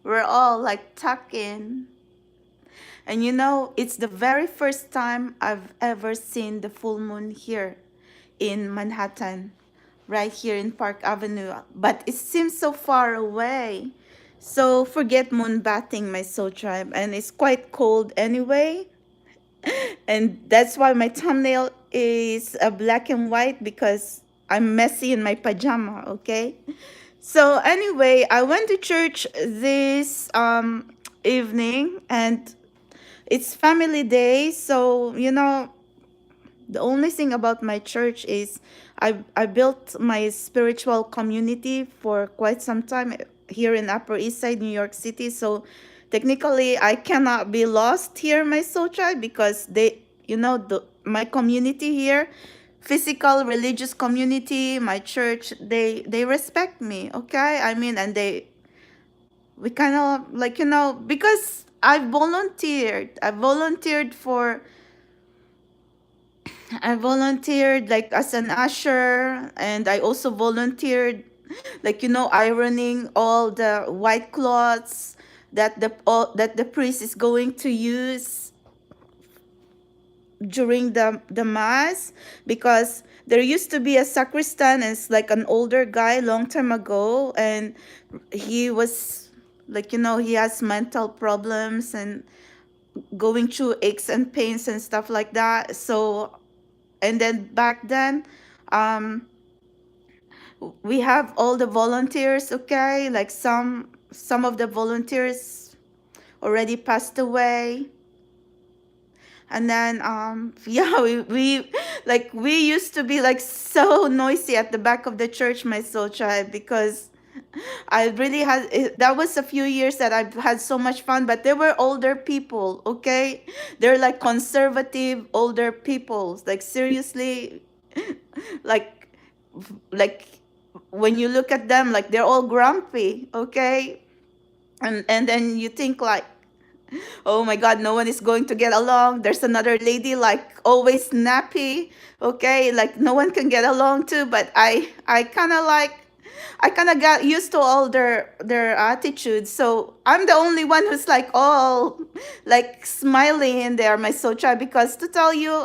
we're all like tucked in. And it's the very first time I've ever seen the full moon here in Manhattan, right here in Park Avenue. But it seems so far away. So forget moon bathing, my soul tribe. And it's quite cold anyway. And that's why my thumbnail is black and white because I'm messy in my pajama, okay? So anyway, I went to church this evening and it's family day. So, the only thing about my church is I built my spiritual community for quite some time here in Upper East Side, New York City. So technically, I cannot be lost here, my soul tribe, because my community here, physical religious community, my church, they respect me. Okay, I mean, and we kind of like because I volunteered like as an usher, and I also volunteered like ironing all the white cloths that the priest is going to use during the mass, because there used to be a sacristan, and it's like an older guy long time ago, and he was like he has mental problems and going through aches and pains and stuff like that. So, and then back then, um we have all the volunteers, okay, like some of the volunteers already passed away. And then yeah, we used to be like so noisy at the back of the church, my soul tribe, because I really that was a few years that I've had so much fun, but they were older people, okay? They're like conservative older people, like seriously, like like when you look at them, like they're all grumpy, okay? And then you think like, oh my God, no one is going to get along. There's another lady like always snappy, okay? Like no one can get along too. But I kind of got used to all their attitudes. So I'm the only one who's like all like smiling in there, my socha, because to tell you,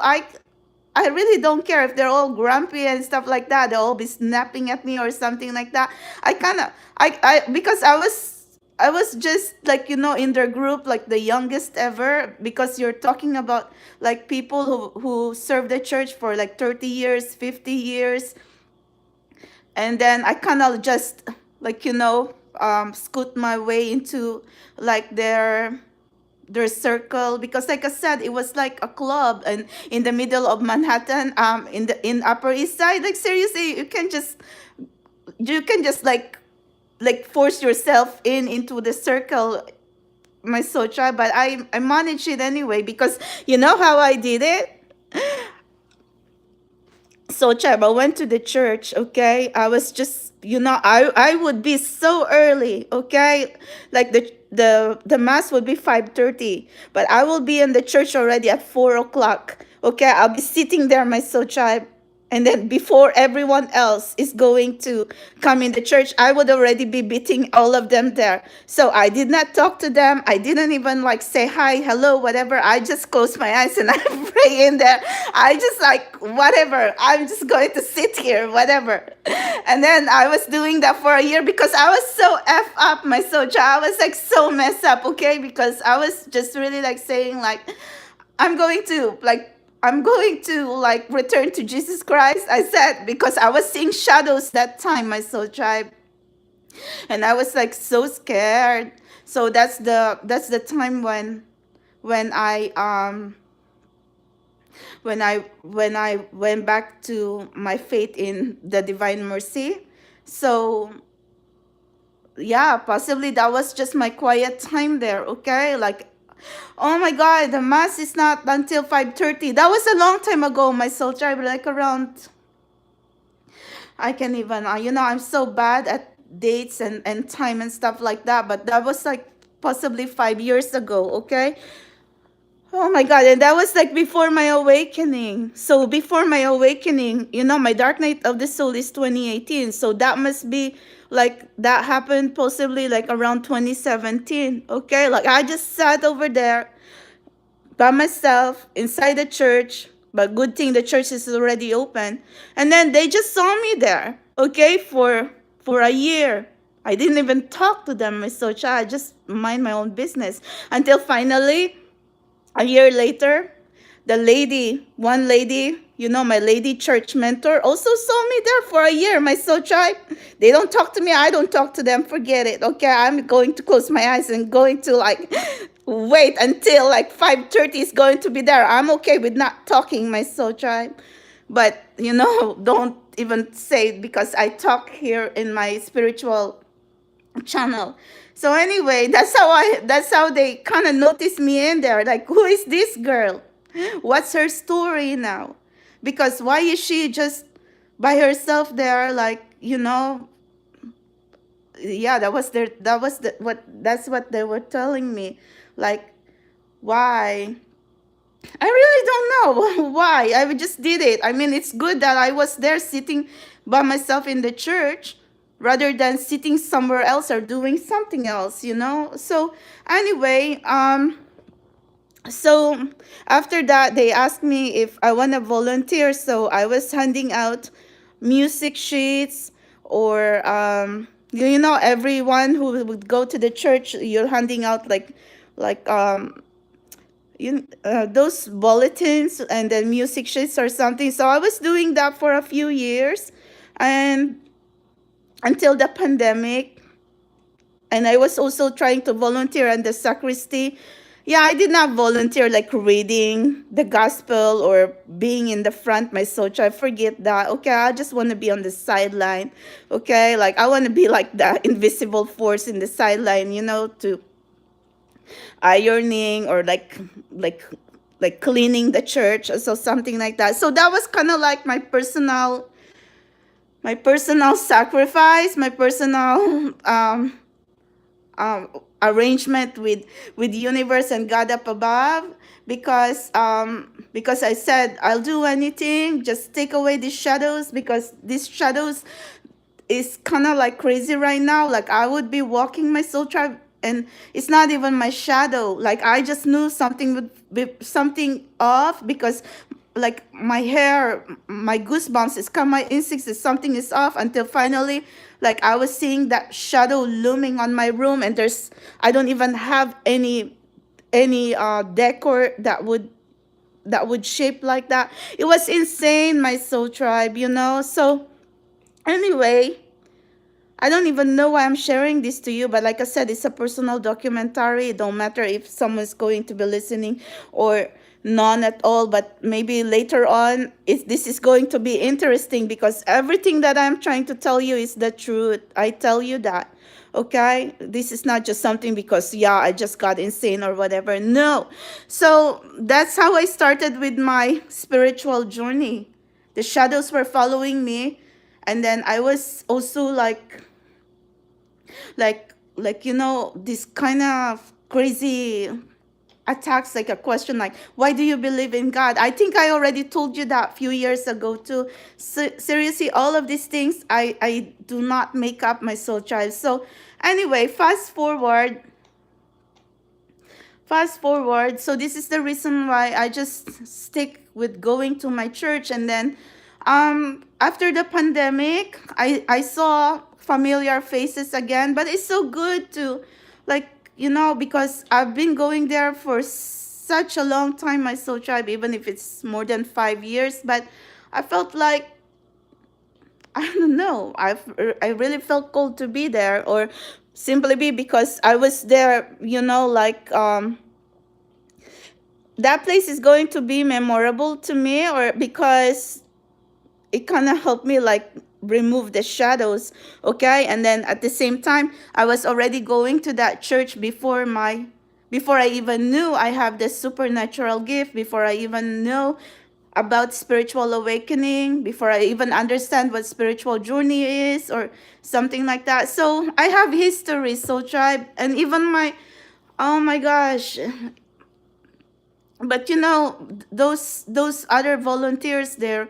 I really don't care if they're all grumpy and stuff like that. They'll all be snapping at me or something like that. I kind of, because I was just like, in their group, like the youngest ever, because you're talking about like people who served the church for like 30 years, 50 years. And then I kind of just like, scoot my way into like their circle, because like I said, it was like a club and in the middle of Manhattan, in Upper East Side. Like seriously, you can just like force yourself into the circle, my socha. But I managed it anyway, because you know how I did it. So Chab, I went to the church, okay? I was just, I would be so early, okay? Like the mass would be 5:30, but I will be in the church already at 4 o'clock, okay? I'll be sitting there, my soul tribe. And then before everyone else is going to come in the church, I would already be beating all of them there. So I did not talk to them. I didn't even like say hi, hello, whatever. I just closed my eyes and I pray in there. I just like, whatever. I'm just going to sit here, whatever. And then I was doing that for a year because I was so F up, my soja. I was like so messed up, okay? Because I was just really like saying like, I'm going to like return to Jesus Christ. I said, because I was seeing shadows that time, my soul tribe. And I was like so scared. So that's the time when I when I went back to my faith in the divine mercy. So yeah, possibly that was just my quiet time there, okay? Like, oh my God, the mass is not until 5:30. That was a long time ago, my soul tribe, like around, I can even, I'm so bad at dates and time and stuff like that, but that was like possibly 5 years ago, okay? Oh my God, and that was like before my awakening. So before my awakening, my dark night of the soul is 2018. So that must be like that happened possibly like around 2017. Okay, like I just sat over there by myself inside the church, but good thing the church is already open. And then they just saw me there, okay, for a year. I didn't even talk to them, Miss Socha. I just mind my own business until finally, a year later, one lady, my lady church mentor, also saw me there for a year, my soul tribe. They don't talk to me, I don't talk to them, forget it. Okay, I'm going to close my eyes and going to like wait until like 5:30 is going to be there. I'm okay with not talking, my soul tribe. But don't even say it because I talk here in my spiritual channel. So anyway, that's how they kind of noticed me in there. Like, who is this girl? What's her story now? Because why is she just by herself there? Like, yeah, that's what they were telling me. Like, why? I really don't know why. I just did it. I mean, it's good that I was there sitting by myself in the church rather than sitting somewhere else or doing something else. So anyway, so after that, they asked me if I want to volunteer. So I was handing out music sheets or everyone who would go to the church, you're handing out like those bulletins and then music sheets or something. So I was doing that for a few years, and until the pandemic. And I was also trying to volunteer in the sacristy. Yeah, I did not volunteer like reading the gospel or being in the front, my soch. I forget that. Okay, I just want to be on the sideline. Okay, like I want to be like the invisible force in the sideline, to ironing or like cleaning the church, so something like that. So that was kind of like my personal sacrifice, my personal arrangement with the universe and God up above, because I said I'll do anything, just take away these shadows, because these shadows is kind of like crazy right now. Like I would be walking my soul tribe and it's not even my shadow. Like I just knew something would be something off, because like my hair, my goosebumps is come, my instincts is something is off, until finally like I was seeing that shadow looming on my room, and I don't even have any decor that would shape like that. It was insane, my soul tribe. So anyway, I don't even know why I'm sharing this to you, but like I said, it's a personal documentary. It don't matter if someone's going to be listening or none at all, but maybe later on this is going to be interesting, because everything that I'm trying to tell you is the truth. I tell you that. Okay? This is not just something because, yeah, I just got insane or whatever. No. So that's how I started with my spiritual journey. The shadows were following me. And then I was also this kind of crazy attacks, like a question like, why do you believe in God? I think I already told you that a few years ago too. Seriously, all of these things I do not make up, my soul child. So anyway, fast forward. So this is the reason why I just stick with going to my church. And then after the pandemic, I saw familiar faces again, but it's so good to because I've been going there for such a long time, my soul tribe, even if it's more than 5 years. But I felt like, I don't know, I really felt called to be there, or simply because I was there, that place is going to be memorable to me, or because it kind of helped me like remove the shadows. Okay, and then at the same time, I was already going to that church before I even knew I have this supernatural gift, before I even know about spiritual awakening, before I even understand what spiritual journey is or something like that. So I have history, soul tribe, and even oh my gosh. But those other volunteers, they're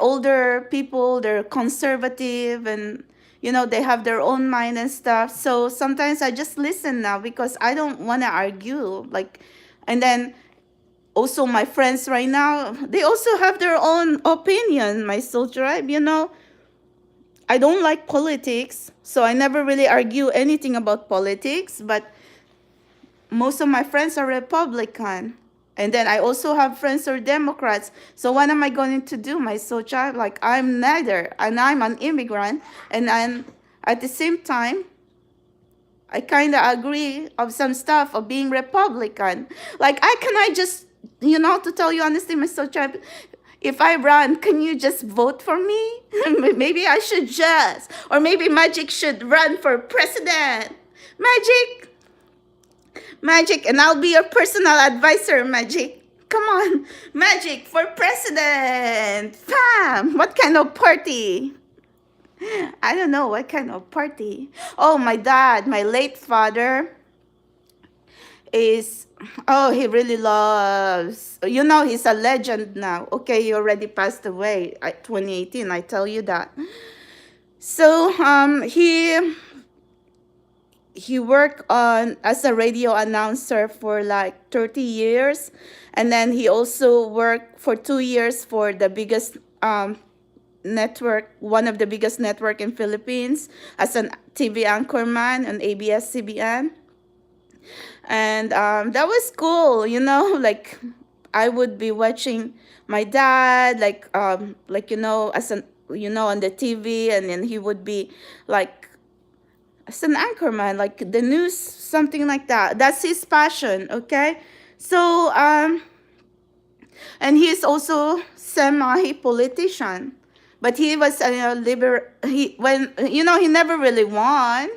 older people, they're conservative, and they have their own mind and stuff. So sometimes I just listen now because I don't want to argue. Like, and then also my friends right now, they also have their own opinion, my soul tribe. I don't like politics, so I never really argue anything about politics, but most of my friends are Republican. And then I also have friends who are Democrats. So what am I going to do, my soul child? Like, I'm neither, and I'm an immigrant, and I'm at the same time, I kind of agree of some stuff of being Republican. Like, I just, to tell you honestly, my soul child, if I run, can you just vote for me? Maybe I should just, or maybe Magic should run for president. Magic, and I'll be your personal advisor, Magic. Come on, Magic for president. Fam, what kind of party? I don't know what kind of party. Oh, my dad, my late father is, oh, he really loves, he's a legend now. Okay, he already passed away at 2018, I tell you that. So he worked on as a radio announcer for like 30 years, and then he also worked for 2 years for the biggest network, one of the biggest network in Philippines, as an TV anchorman on ABS-CBN. And that was cool, like I would be watching my dad, like as an on the TV, and then he would be like as an anchorman, like the news, something like that. That's his passion, okay? So and he's also semi-politician, but he was a he never really won,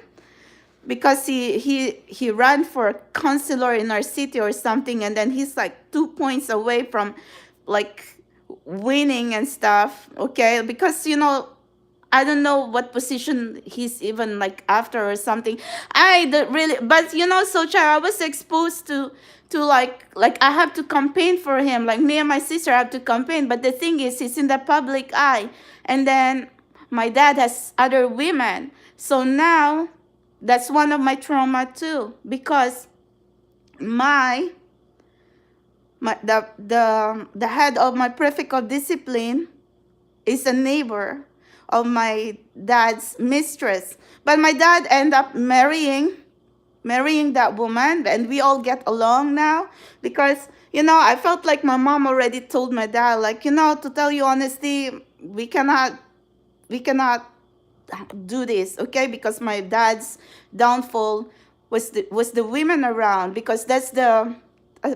because he ran for councilor in our city or something, and then he's like 2 points away from like winning and stuff, okay? Because I don't know what position he's even like after or something. I don't really, but so I was exposed to like I have to campaign for him. Like, me and my sister have to campaign, but the thing is, he's in the public eye, and then my dad has other women. So now that's one of my trauma too, because the head of my prefect of discipline is a neighbor of my dad's mistress. But my dad ended up marrying that woman, and we all get along now, because I felt like my mom already told my dad, like, to tell you honestly, we cannot do this, okay? Because my dad's downfall was the women around, because I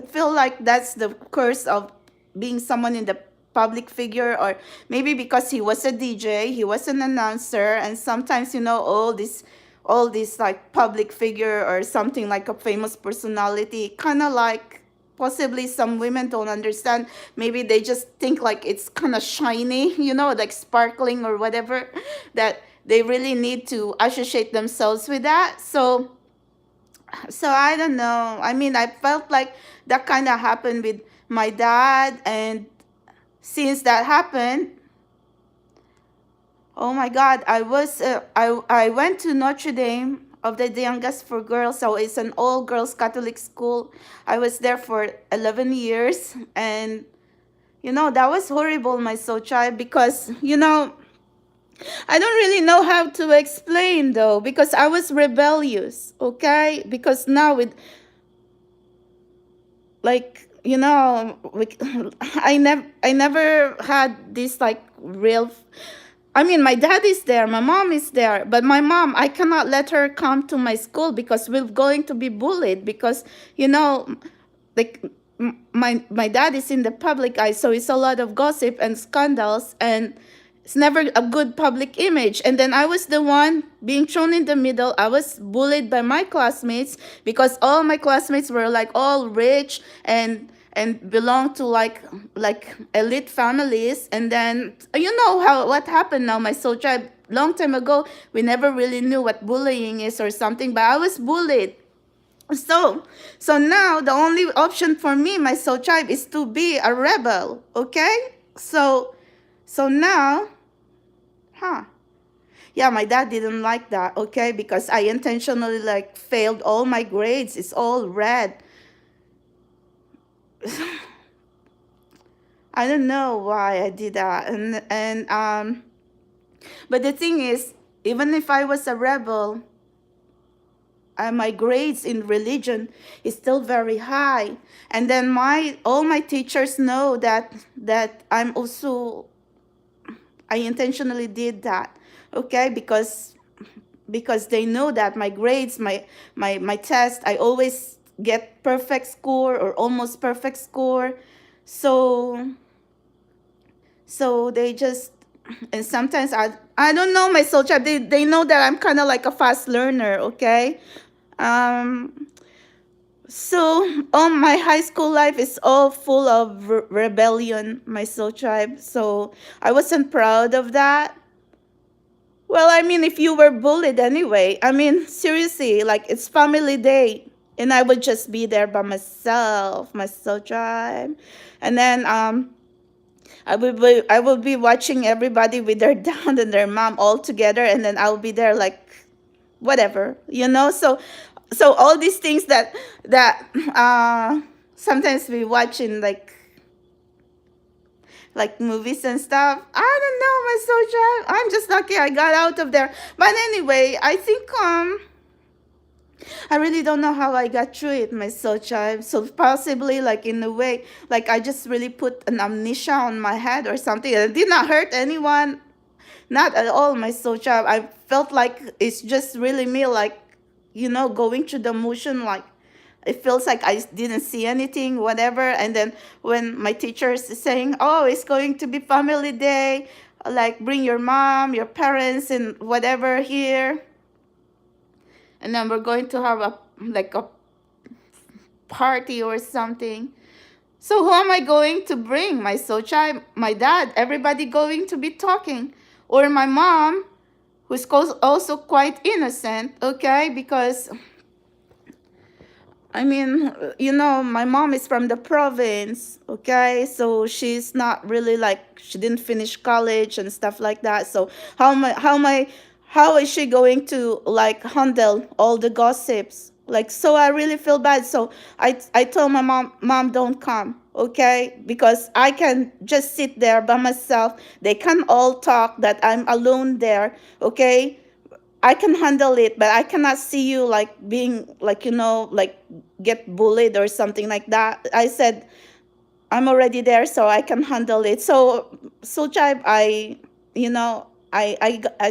feel like that's the curse of being someone in the public figure, or maybe because he was a DJ, he was an announcer, and sometimes all this like public figure or something like a famous personality, kind of like possibly some women don't understand. Maybe they just think like it's kind of shiny, like sparkling or whatever, that they really need to associate themselves with that. So I don't know. I mean, I felt like that kind of happened with my dad, and since that happened, oh my God, I went to Notre Dame of the Youngest for Girls. So it's an all-girls Catholic school. I was there for 11 years, and that was horrible, my soul child, because I don't really know how to explain though, because I was rebellious, okay? Because now with like I never had this like real. I mean, my dad is there, my mom is there, but my mom, I cannot let her come to my school because we're going to be bullied, because like my dad is in the public eye, so it's a lot of gossip and scandals, and it's never a good public image. And then I was the one being thrown in the middle. I was bullied by my classmates, because all my classmates were like all rich and belong to like elite families. And then what happened now, my soul tribe, long time ago, we never really knew what bullying is or something, but I was bullied. So now the only option for me, my soul tribe, is to be a rebel, okay? So now, Yeah, my dad didn't like that, okay, because I intentionally like failed all my grades. It's all red. I don't know why I did that. And but the thing is, even if I was a rebel, my grades in religion is still very high. And then my all my teachers know that I'm also, I intentionally did that, okay, because they know that my grades, my test, I always get perfect score or almost perfect score. So they just, and sometimes I don't know my soul tribe. They know that I'm kind of like a fast learner, okay? Um so all my high school life is all full of rebellion, my soul tribe. So I wasn't proud of that. Well, I mean, if you were bullied anyway, I mean, seriously, like it's family day, and I would just be there by myself, my soul tribe, and then I will be watching everybody with their dad and their mom all together, and then I'll be there like whatever, you know. So all these things that sometimes we watch in like movies and stuff. I don't know, my soul child. I'm just lucky I got out of there. But anyway, I think I really don't know how I got through it, my soul child. So possibly like in a way, like I just really put an amnesia on my head or something. It did not hurt anyone. Not at all, my soul child. I felt like it's just really me, like, going through the motion, like it feels like I didn't see anything, whatever. And then when my teacher is saying, "Oh, it's going to be family day, like bring your mom, your parents, and whatever here, and then we're going to have a party or something." So who am I going to bring? My sochai, my dad, everybody going to be talking, or my mom, who's also quite innocent, okay? Because I mean, my mom is from the province, okay? So she's not really like, she didn't finish college and stuff like that. So how is she going to like handle all the gossips? Like, so I really feel bad. So I told my mom, don't come, okay? Because I can just sit there by myself. They can all talk that I'm alone there, okay? I can handle it, but I cannot see you like being like, like get bullied or something like that. I said, I'm already there, so I can handle it. So tribe, I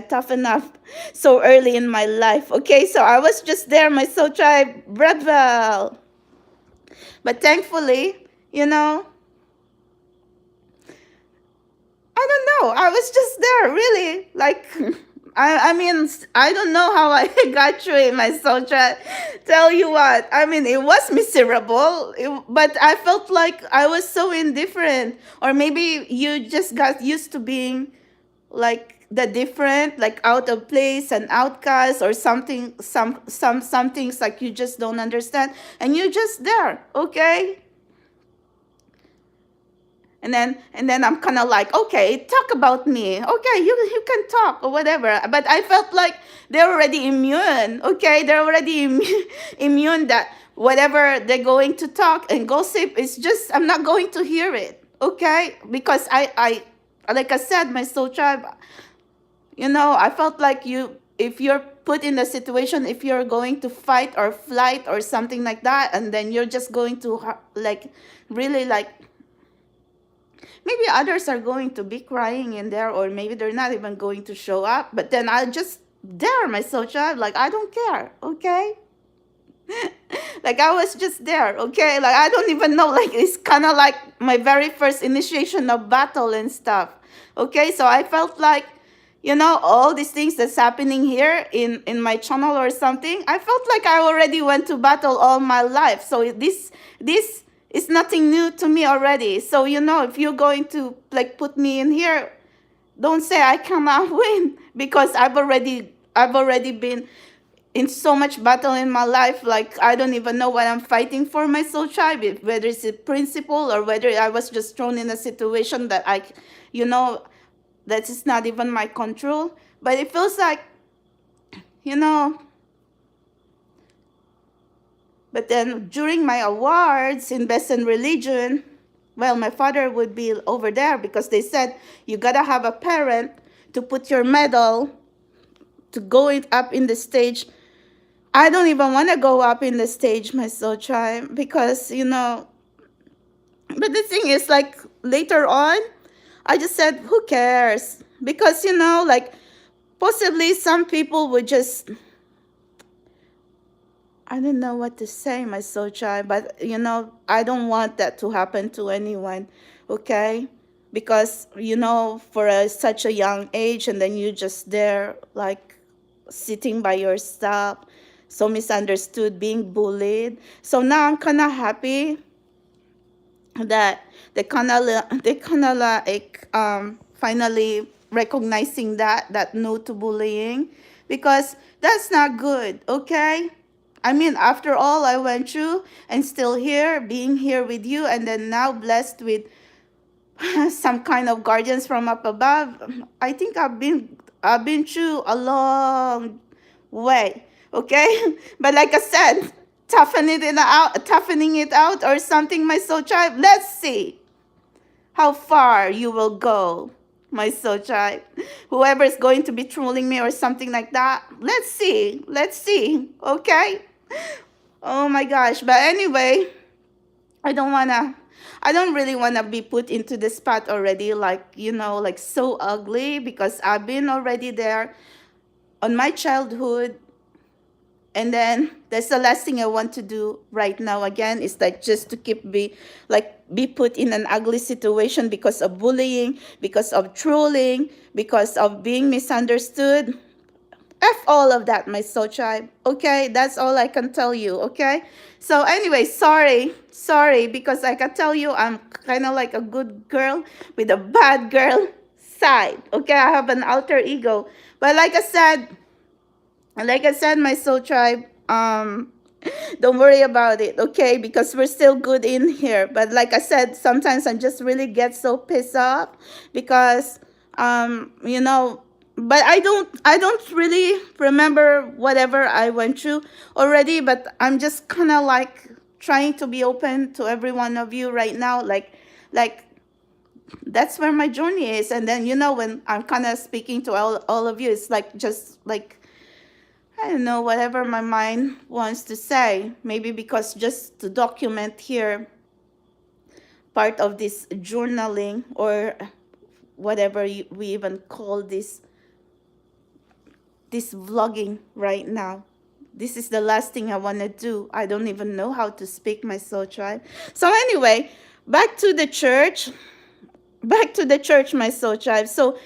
toughen up so early in my life. Okay, so I was just there, my soul tribe rebel. But thankfully, I don't know. I was just there, really. Like, I mean, I don't know how I got through it myself. Tell you what, I mean, it was miserable, but I felt like I was so indifferent. Or maybe you just got used to being like the different, like out of place and outcast or something. Some things like you just don't understand, and you're just there, okay? And then I'm kind of like, okay, talk about me. Okay, you can talk or whatever. But I felt like they're already immune. Okay, they're already immune that whatever they're going to talk and gossip is just, I'm not going to hear it. Okay, because I like I said, my soul tribe. I felt like if you're put in a situation, if you're going to fight or flight or something like that, and then you're just going to like really like, maybe others are going to be crying in there, or maybe they're not even going to show up. But then I'll just dare my soul child, like I don't care, okay? Like I was just there, okay? Like I don't even know, like it's kind of like my very first initiation of battle and stuff, okay? So I felt like, all these things that's happening here in my channel or something, I felt like I already went to battle all my life. So this it's nothing new to me already. So, if you're going to like put me in here, don't say I cannot win, because I've already been in so much battle in my life. Like I don't even know what I'm fighting for, my soul tribe, whether it's a principle or whether I was just thrown in a situation that that is not even my control. But it feels like, you know, but then during my awards in Best in Religion, well, my father would be over there because they said you gotta have a parent to put your medal to go it up in the stage. I don't even want to go up in the stage, my soul child, because but the thing is, like, later on, I just said, who cares? Because like, possibly some people would just, I don't know what to say, my soul child, but I don't want that to happen to anyone, okay? Because for such a young age, and then you just there, like, sitting by yourself, so misunderstood, being bullied. So now I'm kind of happy that they kind of like finally recognizing that no to bullying, because that's not good, okay? I mean, after all I went through, and still here, being here with you, and then now blessed with some kind of guardians from up above. I think I've been through a long way, okay? But like I said, toughening it out or something, my soul tribe. Let's see how far you will go, my soul tribe. Whoever is going to be trolling me or something like that, let's see, okay? Oh my gosh. But anyway, I don't really wanna be put into the spot already, like, like, so ugly, because I've been already there on my childhood. And then that's the last thing I want to do right now again, is like just to be put in an ugly situation because of bullying, because of trolling, because of being misunderstood. F all of that, my soul tribe. Okay, that's all I can tell you. Okay, so anyway, sorry, because I can tell you, I'm kind of like a good girl with a bad girl side. Okay, I have an alter ego, but like I said, my soul tribe, don't worry about it, okay? Because we're still good in here. But like I said, sometimes I just really get so pissed off because, but I don't really remember whatever I went through already. But I'm just kind of like trying to be open to every one of you right now, like that's where my journey is. And then when I'm kind of speaking to all of you, it's like just like, I don't know, whatever my mind wants to say. Maybe because just to document here part of this journaling, or whatever we even call this vlogging right now. This is the last thing I want to do. I don't even know how to speak, my soul tribe. So anyway, back to the church. My soul tribe. So,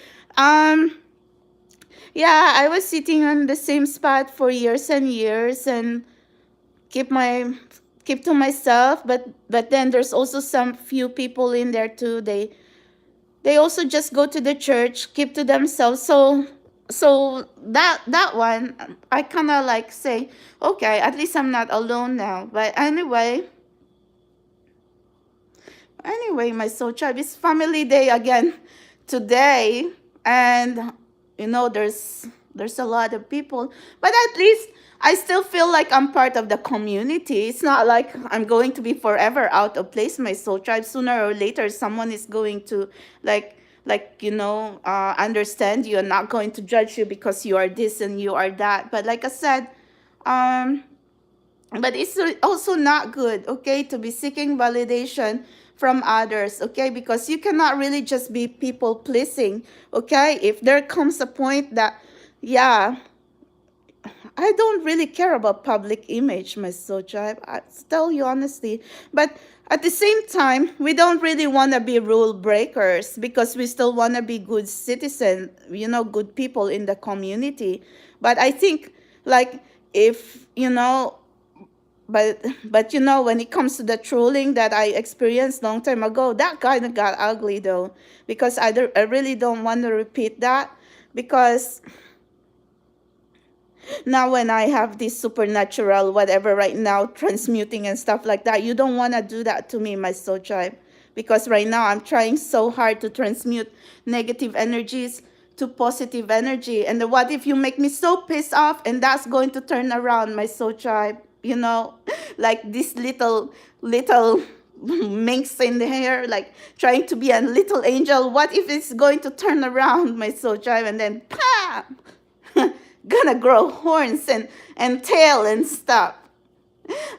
yeah, I was sitting on the same spot for years and years, and keep to myself. But then there's also some few people in there too. They also just go to the church, keep to themselves. So that one, I kind of like say, okay, at least I'm not alone now. But anyway, my soul tribe, it's family day again today. And there's a lot of people, but at least I still feel like I'm part of the community. It's not like I'm going to be forever out of place, my soul tribe. Sooner or later, someone is going to understand you and not going to judge you because you are this and you are that. But like I said, but it's also not good, okay, to be seeking validation from others, okay, because you cannot really just be people pleasing, okay? If there comes a point that, yeah, I don't really care about public image, my soul tribe. I tell you honestly. But at the same time, we don't really want to be rule breakers, because we still want to be good citizens, good people in the community. But I think, like, if, but when it comes to the trolling that I experienced long time ago, that kind of got ugly though, because I really don't want to repeat that, because now when I have this supernatural whatever right now, transmuting and stuff like that, you don't want to do that to me, my soul tribe, because right now I'm trying so hard to transmute negative energies to positive energy. And then what if you make me so pissed off and that's going to turn around my soul tribe, you know, like this little minx in the hair, like trying to be a little angel. What if it's going to turn around my soul tribe and then pa gonna grow horns and tail and stuff.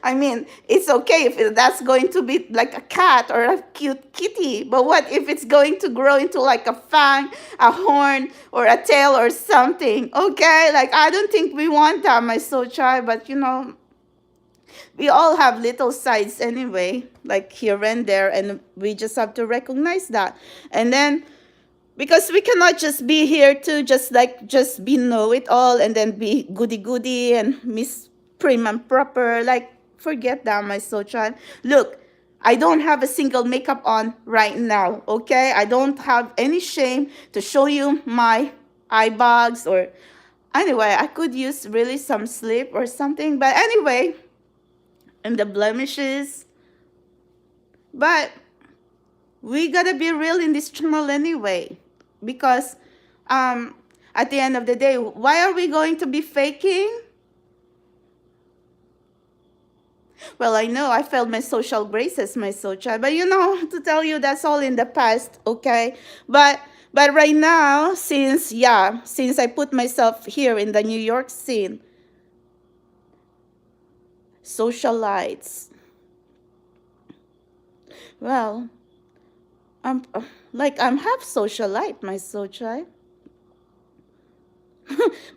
I mean, it's okay if that's going to be like a cat or a cute kitty, but what if it's going to grow into like a fang, a horn, or a tail or something? Okay, like I don't think we want that, my soul child, but you know, we all have little sides anyway, like here and there, and we just have to recognize that. And then because we cannot just be here to just be know it all and then be goody goody and miss prim and proper. Like forget that, my soul child. Look, I don't have a single makeup on right now, okay? I don't have any shame to show you my eye bags, or anyway, I could use really some sleep or something, but anyway, and the blemishes. But we gotta be real in this channel anyway, because at the end of the day, why are we going to be faking? Well, I know I failed my social graces, my soul child, but you know, to tell you that's all in the past, okay? But right now, since I put myself here in the New York scene, socialites. Well, I'm half socialite, my soul child.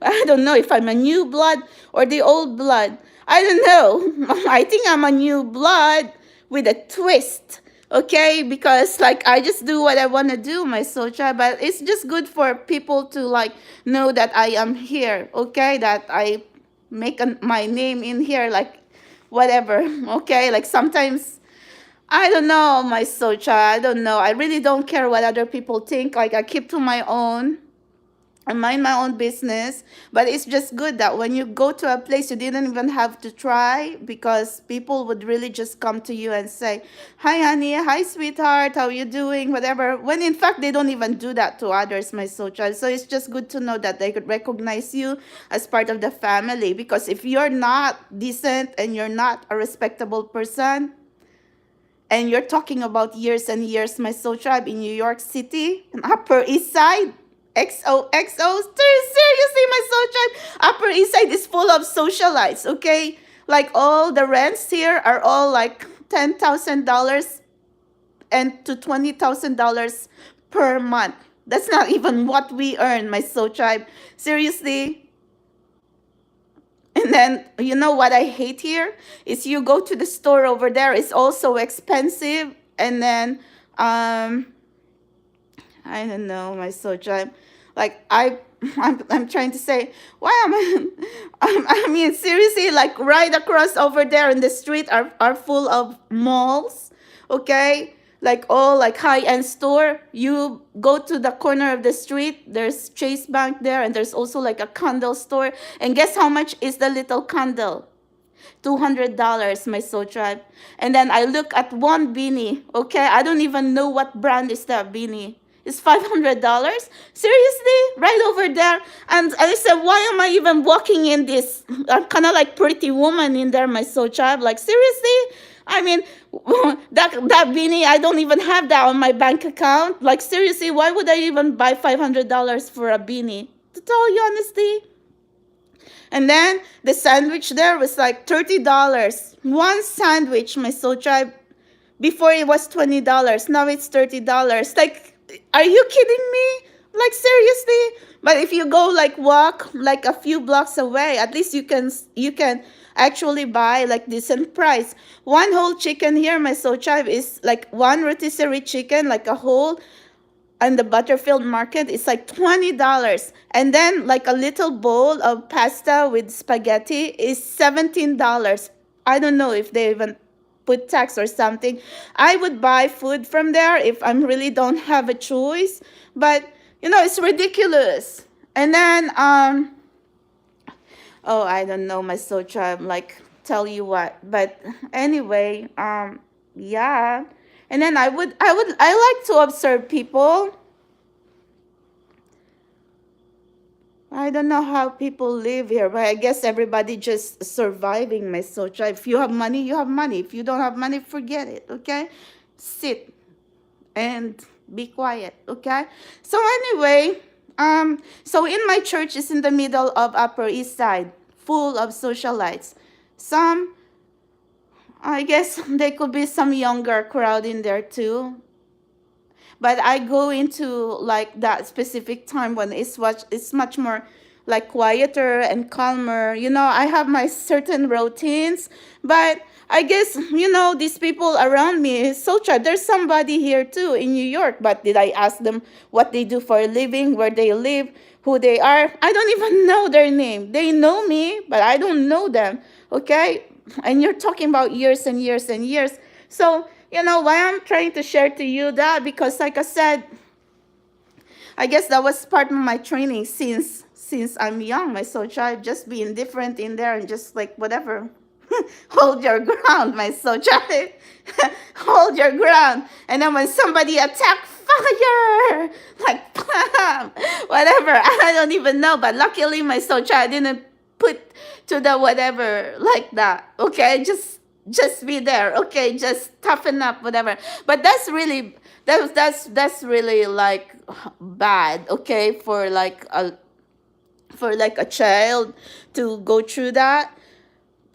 I don't know if I'm a new blood or the old blood. I don't know. I think I'm a new blood with a twist, okay? Because like I just do what I want to do, my soul child. But it's just good for people to like know that I am here, okay? That I make my name in here, like whatever, okay? Like sometimes I don't know, my soul child. I don't know. I really don't care what other people think. Like I keep to my own. I mind my own business, but it's just good that when you go to a place you didn't even have to try, because people would really just come to you and say, hi honey, hi sweetheart, how you doing, whatever, when in fact they don't even do that to others, my soul child. So it's just good to know that they could recognize you as part of the family, because if you're not decent and you're not a respectable person, and you're talking about years and years, my soul tribe, in New York City, and Upper East Side, XOXO. Seriously, my soul tribe, Upper East Side is full of socialites, okay? Like all the rents here are all like $10,000 and to $20,000 per month. That's not even what we earn, my soul tribe. Seriously. And then, you know what I hate here? Is you go to the store over there, it's also expensive. And then, I don't know, my soul tribe. Like I'm trying to say, why am I? I mean, seriously, like right across over there in the street are full of malls, okay? Like all like high-end store. You go to the corner of the street, there's Chase Bank there, and there's also like a candle store. And guess how much is the little candle? $200, my soul tribe. And then I look at one beanie, okay? I don't even know what brand is that beanie. It's $500. Seriously? Right over there. And I said, why am I even walking in this? I'm kind of like pretty woman in there, my soul child. Like, seriously? I mean, that beanie, I don't even have that on my bank account. Like, seriously, why would I even buy $500 for a beanie? To tell you honestly. And then the sandwich there was like $30. One sandwich, my soul tribe. Before it was $20. Now it's $30. Like, are you kidding me? Like seriously? But if you go like walk like a few blocks away, at least you can actually buy like decent price. One whole chicken here, my soul tribe, is like one rotisserie chicken, like a whole, and the Butterfield Market is like $20. And then like a little bowl of pasta with spaghetti is $17. I don't know if they even put tax or something. I would buy food from there if I really don't have a choice. But you know, it's ridiculous. And then oh, I don't know, my soul tribe, like tell you what. But anyway, yeah. And then I like to observe people. I don't know how people live here, but I guess everybody just surviving, my socha. If you have money, you have money. If you don't have money, forget it, okay? Sit and be quiet, okay? So anyway, so in my church is in the middle of Upper East Side, full of socialites. Some, I guess there could be some younger crowd in there too. But I go into like that specific time when it's much more like quieter and calmer. I have my certain routines, but I guess these people around me is so sad. There's somebody here too in New York, but did I ask them what they do for a living, where they live, who they are? I don't even know their name. They know me, but I don't know them. Okay, and you're talking about years and years and years. So why I'm trying to share to you that, because like I said, I guess that was part of my training since I'm young. My soul child, just be indifferent in there and just like whatever. Hold your ground, my soul child. Hold your ground. And then when somebody attack, fire, like bam, whatever. I don't even know, but luckily my soul child didn't put to the whatever like that. Okay, just be there. Okay, just toughen up, whatever. But that's really like bad. Okay, for like a child to go through that.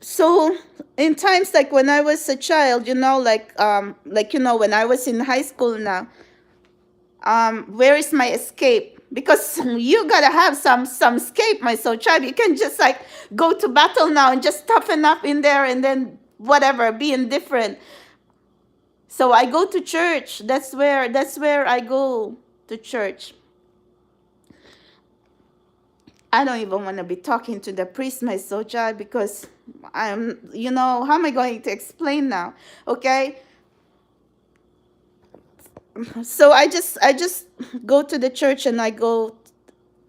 So in times like when I was a child, when I was in high school now, where is my escape? Because you gotta have some escape, my soul child. You can just like go to battle now and just toughen up in there and then whatever, be indifferent. So I go to church. That's where I go to church. I don't even want to be talking to the priest, my soul child, because how am I going to explain now? Okay. So I just go to the church and I go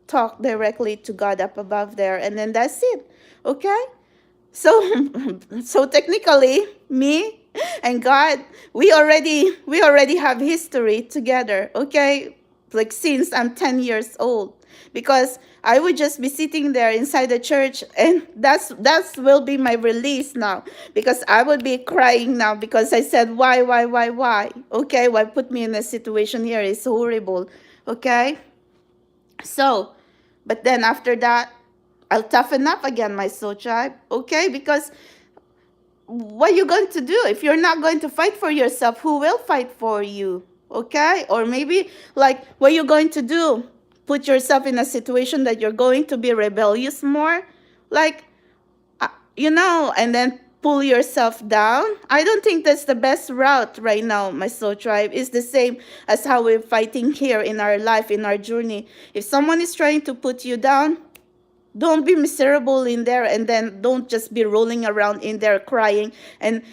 talk directly to God up above there, and then that's it. Okay. So so technically, me and God, we already have history together. Okay, like since I'm 10 years old, because I would just be sitting there inside the church, and that's will be my release now, because I would be crying now because I said why. Okay, why put me in a situation here? It's horrible. Okay, so but then after that, I'll toughen up again, my soul tribe. Okay, because what are you going to do if you're not going to fight for yourself? Who will fight for you? Okay, or maybe like what are you going to do? Put yourself in a situation that you're going to be rebellious more, like and then pull yourself down. I don't think that's the best route right now, my soul tribe. It's the same as how we're fighting here in our life, in our journey. If someone is trying to put you down, don't be miserable in there, and then don't just be rolling around in there crying and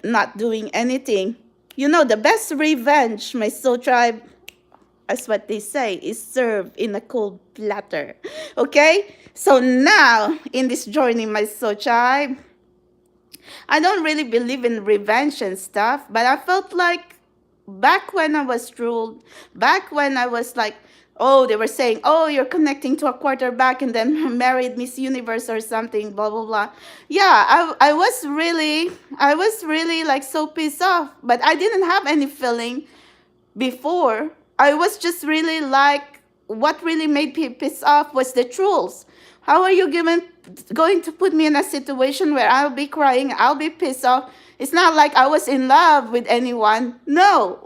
not doing anything. The best revenge, my soul tribe, as what they say, is served in a cold platter. Okay? So now, in this journey, my soul tribe, I don't really believe in revenge and stuff, but I felt like back when I was ruled, back when I was like, oh, they were saying, oh, you're connecting to a quarterback and then married Miss Universe or something, blah, blah, blah. Yeah, I was really like so pissed off, but I didn't have any feeling before. I was just really like, what really made me pissed off was the trolls. How are you going to put me in a situation where I'll be crying, I'll be pissed off? It's not like I was in love with anyone. No.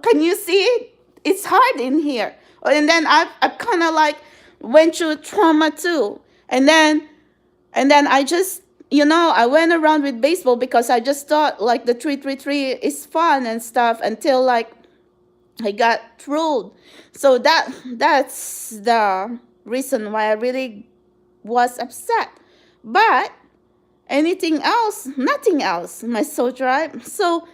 Can you see it? It's hard in here. And then I kind of like went through trauma too. And then I just, I went around with baseball because I just thought like the 333 is fun and stuff until like I got trolled. So that's the reason why I really was upset. But anything else, nothing else, my soul tribe. So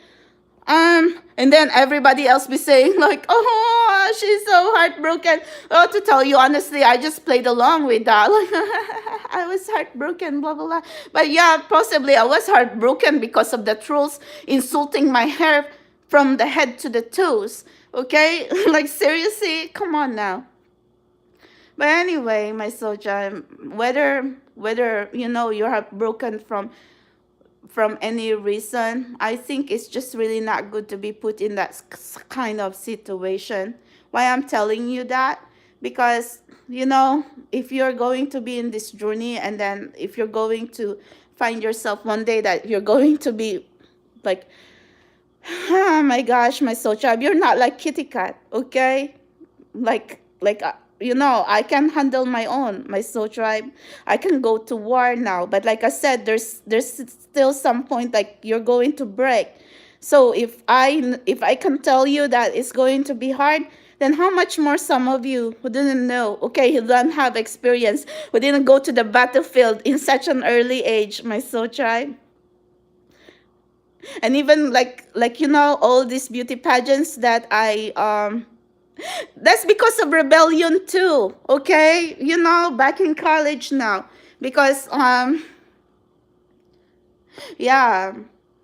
and then everybody else be saying like, oh, she's so heartbroken. Oh, to tell you honestly, I just played along with that. Like, I was heartbroken, blah, blah, blah. But yeah, possibly I was heartbroken because of the trolls insulting my hair from the head to the toes. Okay? Like, seriously? Come on now. But anyway, my soldier, whether you're heartbroken from any reason, I think it's just really not good to be put in that kind of situation. Why I'm telling you that? Because, if you're going to be in this journey, and then if you're going to find yourself one day that you're going to be like, oh my gosh, my soul tribe, you're not like Kitty Cat, okay? I can handle my own, my soul tribe. I can go to war now, but like I said, there's still some point like you're going to break. So if I can tell you that it's going to be hard, then how much more some of you who didn't know, okay, who don't have experience, who didn't go to the battlefield in such an early age, my soul tribe. And even all these beauty pageants that that's because of rebellion too, okay? Back in college now, because yeah,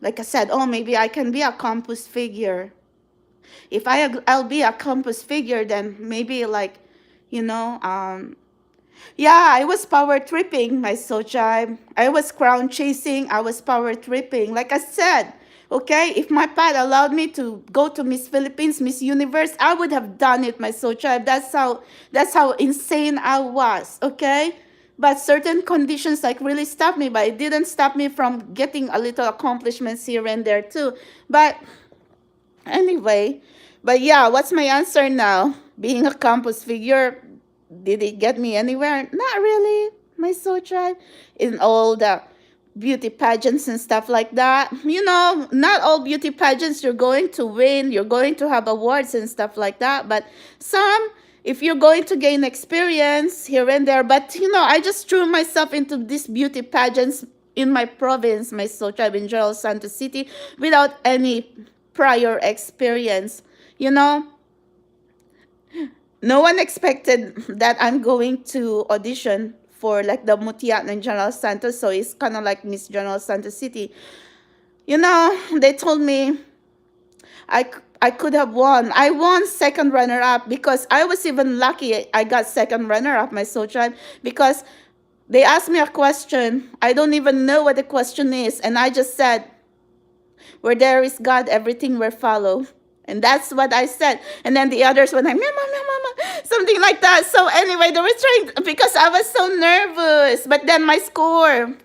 like I said, oh, maybe I can be a campus figure. If I'll be a campus figure, then maybe yeah, I was power tripping, my soul tribe. I was crown chasing. I was power tripping. Like I said, okay, if my path allowed me to go to Miss Philippines, Miss Universe, I would have done it, my soul tribe. That's how insane I was, okay? But certain conditions like really stopped me, but it didn't stop me from getting a little accomplishments here and there too. But anyway, but yeah, what's my answer now? Being a campus figure, did it get me anywhere? Not really, my soul tribe. In all the beauty pageants and stuff like that. Not all beauty pageants you're going to win, you're going to have awards and stuff like that. But some, if you're going to gain experience here and there. But, I just threw myself into these beauty pageants in my province, my soul tribe in General Santos City, without any prior experience. No one expected that I'm going to audition for like the Mutiat in General Santos, so it's kind of like Miss General Santos City. They told me I could have won. I won second runner up because I was even lucky I got second runner up, my soul tribe, because they asked me a question. I don't even know what the question is, and I just said, where there is God, everything will follow. And that's what I said. And then the others were like, mama, mama, something like that. So anyway, they were trying, because I was so nervous. But then my score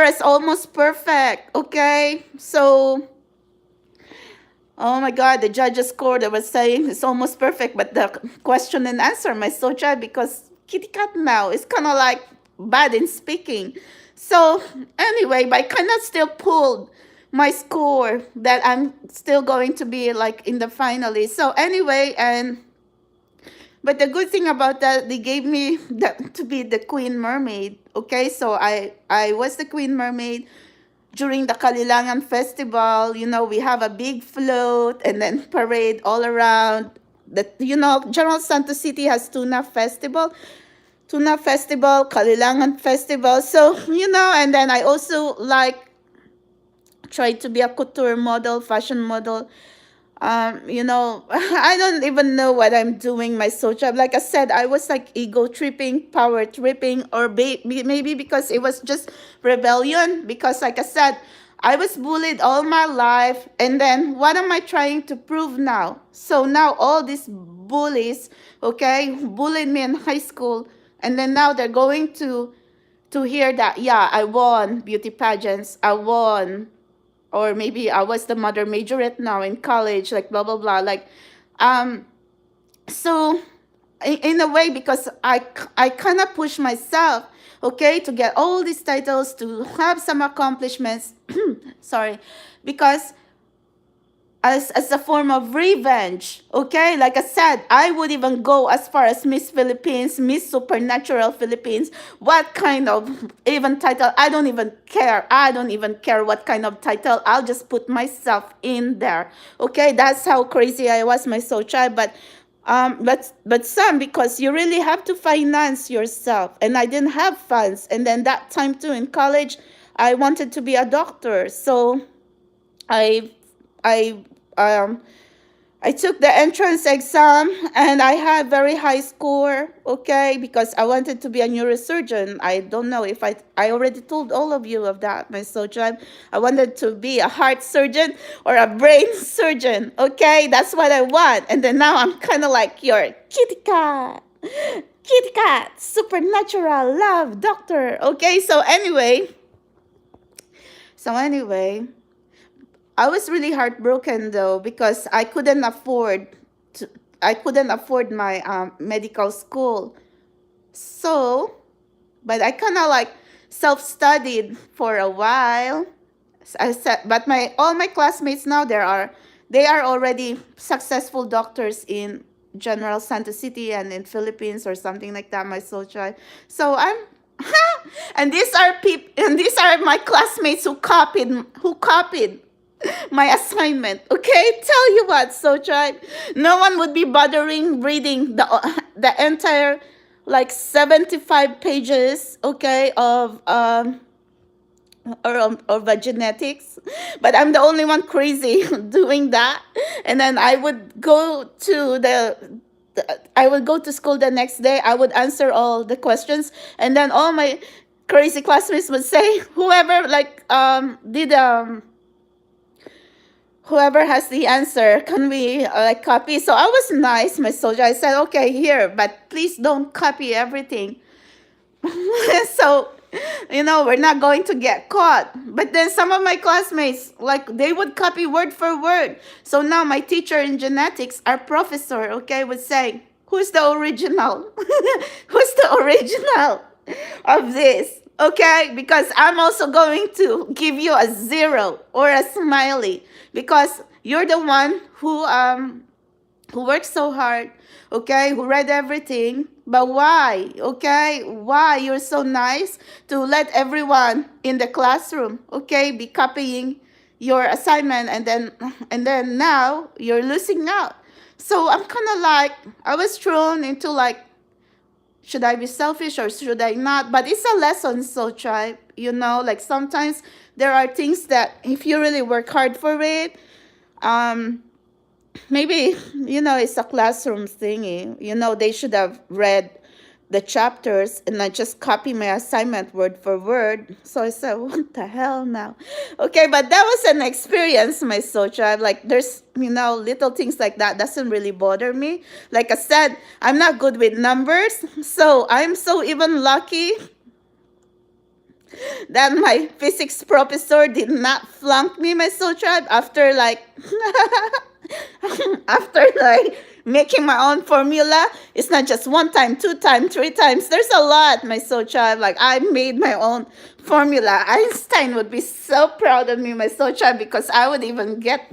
is almost perfect. Okay. So, oh my God, the judge's score, they were saying it's almost perfect. But the question and answer, my soul child, because Kitty Cat now is kind of like bad in speaking. So anyway, but I kind of still pulled my score that I'm still going to be like in the finalists. So anyway, but the good thing about that, they gave me to be the Queen Mermaid. Okay, so I was the Queen Mermaid during the Kalilangan Festival. We have a big float and then parade all around. General Santos City has Tuna Festival, Kalilangan Festival. So, and then I also tried to be a couture model, fashion model. I don't even know what I'm doing, my soul tribe. Like I said, I was like ego tripping, power tripping, or maybe because it was just rebellion. Because like I said, I was bullied all my life. And then what am I trying to prove now? So now all these bullies, okay, bullied me in high school. And then now they're going to hear that, yeah, I won beauty pageants. I won, or maybe I was the mother majorette now in college, like blah blah blah, so in a way, because I kind of push myself, okay, to get all these titles, to have some accomplishments, sorry, because as a form of revenge, okay? Like I said, I would even go as far as Miss Philippines, Miss Supernatural Philippines. What kind of even title? I don't even care. I don't even care what kind of title. I'll just put myself in there, okay? That's how crazy I was, my soul child. But some, because you really have to finance yourself, and I didn't have funds. And then that time too in college, I wanted to be a doctor, so I I took the entrance exam and I had very high score, okay, because I wanted to be a neurosurgeon. I don't know if I already told all of you of that, my social. I wanted to be a heart surgeon or a brain surgeon, okay? That's what I want. And then now I'm kind of like your kitty cat, supernatural love doctor, okay? So anyway, I was really heartbroken though because to, I couldn't afford my medical school. So, but I kind of like self-studied for a while. I said, but my all my classmates now they are already successful doctors in General Santa City and in Philippines or something like that. My social, so I'm. And these are my classmates who copied my assignment. Okay, tell you what, so tribe, no one would be bothering reading the entire like 75 pages, okay, of the genetics, but I'm the only one crazy doing that. And then I would go to school the next day. I would answer all the questions, and then all my crazy classmates would say, whoever has the answer, can we like copy? So I was nice, my soldier. I said, okay, here, but please don't copy everything. So, we're not going to get caught. But then some of my classmates, like, they would copy word for word. So now my teacher in genetics, our professor, okay, would say, who's the original? Who's the original of this? Okay, because I'm also going to give you a zero or a smiley because you're the one who worked so hard, okay, who read everything. But why, okay, why you're so nice to let everyone in the classroom, okay, be copying your assignment, and then now you're losing out. So I'm kind of like, I was thrown into like, should I be selfish or should I not? But it's a lesson, so tribe, like sometimes there are things that if you really work hard for it, um maybe it's a classroom thingy. They should have read the chapters and I just copy my assignment word for word. So I said, what the hell now? Okay, but that was an experience, my social. Like, there's little things like that doesn't really bother me. Like I said, I'm not good with numbers, so I'm so even lucky that my physics professor did not flunk me, my soul tribe, after like after like making my own formula. It's not just one time, two times, three times. There's a lot, my soul child. Like, I made my own formula. Einstein would be so proud of me, my soul child, because I would even get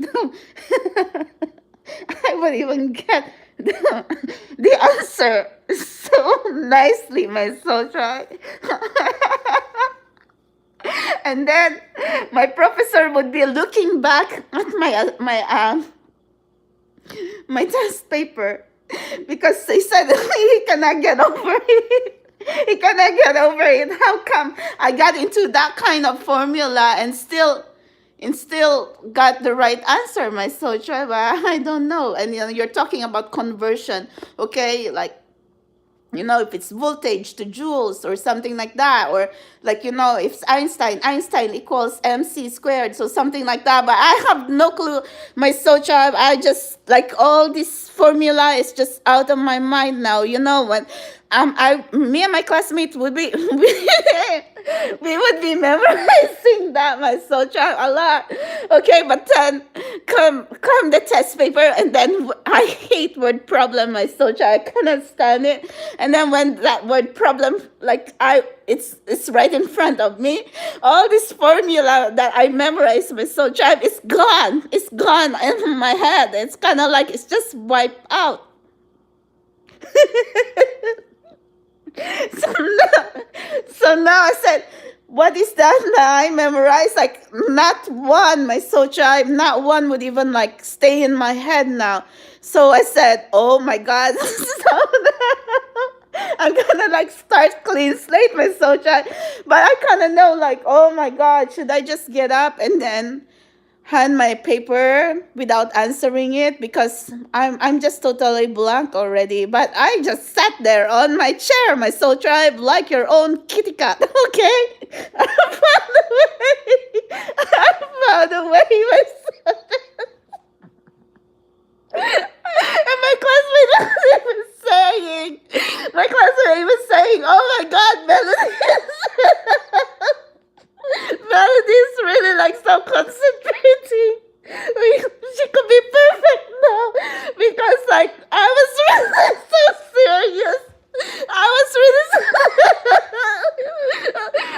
I would even get the answer so nicely, my soul child. And then my professor would be looking back at my test paper because he said he cannot get over it. He cannot get over it. How come I got into that kind of formula and still got the right answer, my soul tribe? I don't know. And you're talking about conversion, okay? Like, if it's voltage to joules or something like that, or like, if it's Einstein equals mc squared, so something like that. But I have no clue, my soul child. I just, like, all this formula is just out of my mind now. When me and my classmates would be we would be memorizing that, my soul child, a lot. Okay, but then come the test paper, and then I hate word problem, my soul child. I cannot stand it. And then when that word problem, like, it's right in front of me, all this formula that I memorized, my soul child, is gone. It's gone in my head. It's kind of like it's just wiped out. So now I said, what is that that I memorized? Like, not one, my soul tribe, not one would even like stay in my head now. So I said, oh my God. So I'm gonna like start clean slate, my soul tribe. But I kind of know, like, oh my God, should I just get up and then hand my paper without answering it because I'm just totally blank already. But I just sat there on my chair, my soul tribe, like your own kitty cat. Okay, I found a way. I found a way. And my classmate was even saying, "Oh my God, Melody is really like so concentrating. She could be perfect now because like I was really so serious. I was really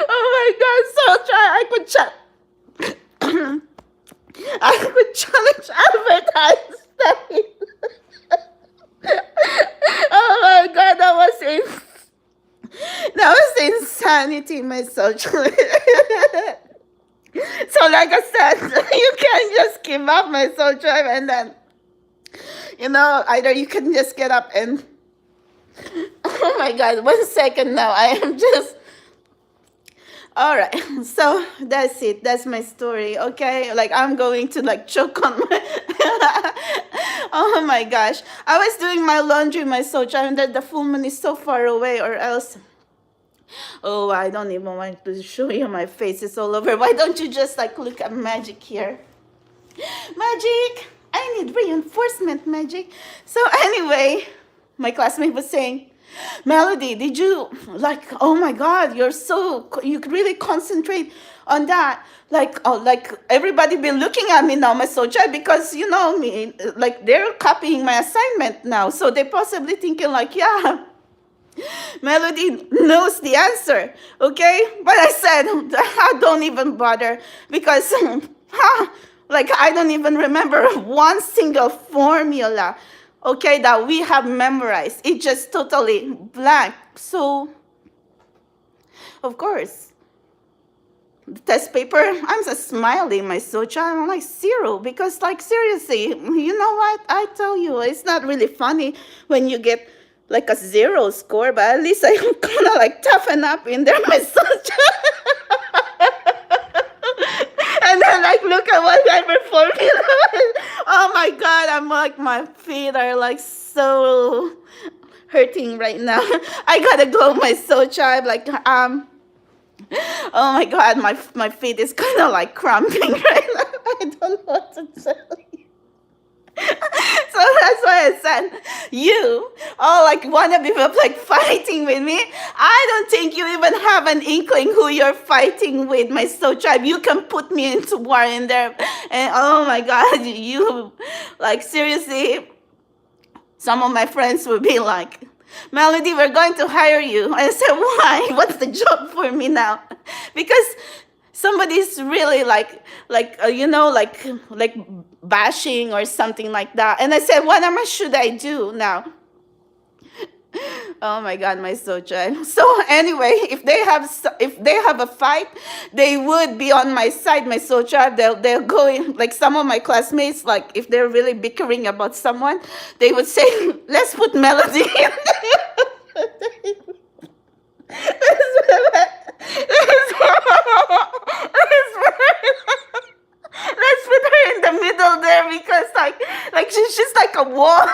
oh my God, so try I could challenge Albert Einstein. Oh my God, that was insanity, my social. So, like I said, you can't just give up my soul drive, and then, either you can just get up and, oh my God, 1 second now. I am just, all right. So, that's it. That's my story, okay? Like, I'm going to, like, choke on my, oh my gosh. I was doing my laundry, my soul drive, and then the full moon is so far away, or else. Oh, I don't even want to show you my face. It's all over. Why don't you just like look at Magic here? Magic! I need reinforcement, Magic. So anyway, my classmate was saying, Melody, did you like, oh my God, you really concentrate on that. Like everybody be looking at me now, my soldier, because you know me, like they're copying my assignment now. So they possibly thinking like, yeah, Melody knows the answer, okay? But I said, don't even bother because, like, I don't even remember one single formula, okay, that we have memorized. It's just totally blank. So, of course, the test paper, I'm just smiling, my socha. I'm like 0 because, like, seriously, you know what? I tell you, it's not really funny when you get like a 0 score, but at least I kind of like toughen up in there, my socha. And then like look at whatever formula. Oh my God, I'm like my feet are like so hurting right now. I gotta go, my socha. Like oh my God, my feet is kind of like cramping right now. I don't know what to tell you. So that's why I said, you all like wanna be like fighting with me. I don't think you even have an inkling who you're fighting with, my soul tribe. You can put me into war in there, and oh my God, you like seriously. Some of my friends would be like, Melody, we're going to hire you. I said, why? What's the job for me now? Because somebody's really like bashing or something like that. And I said, what should I do now? Oh my God, my socha. So anyway, if they have a fight, they would be on my side, my socha. They'll go in, like some of my classmates, like if they're really bickering about someone, they would say, let's put Melody in let's put her in the middle there because like she's like a wall,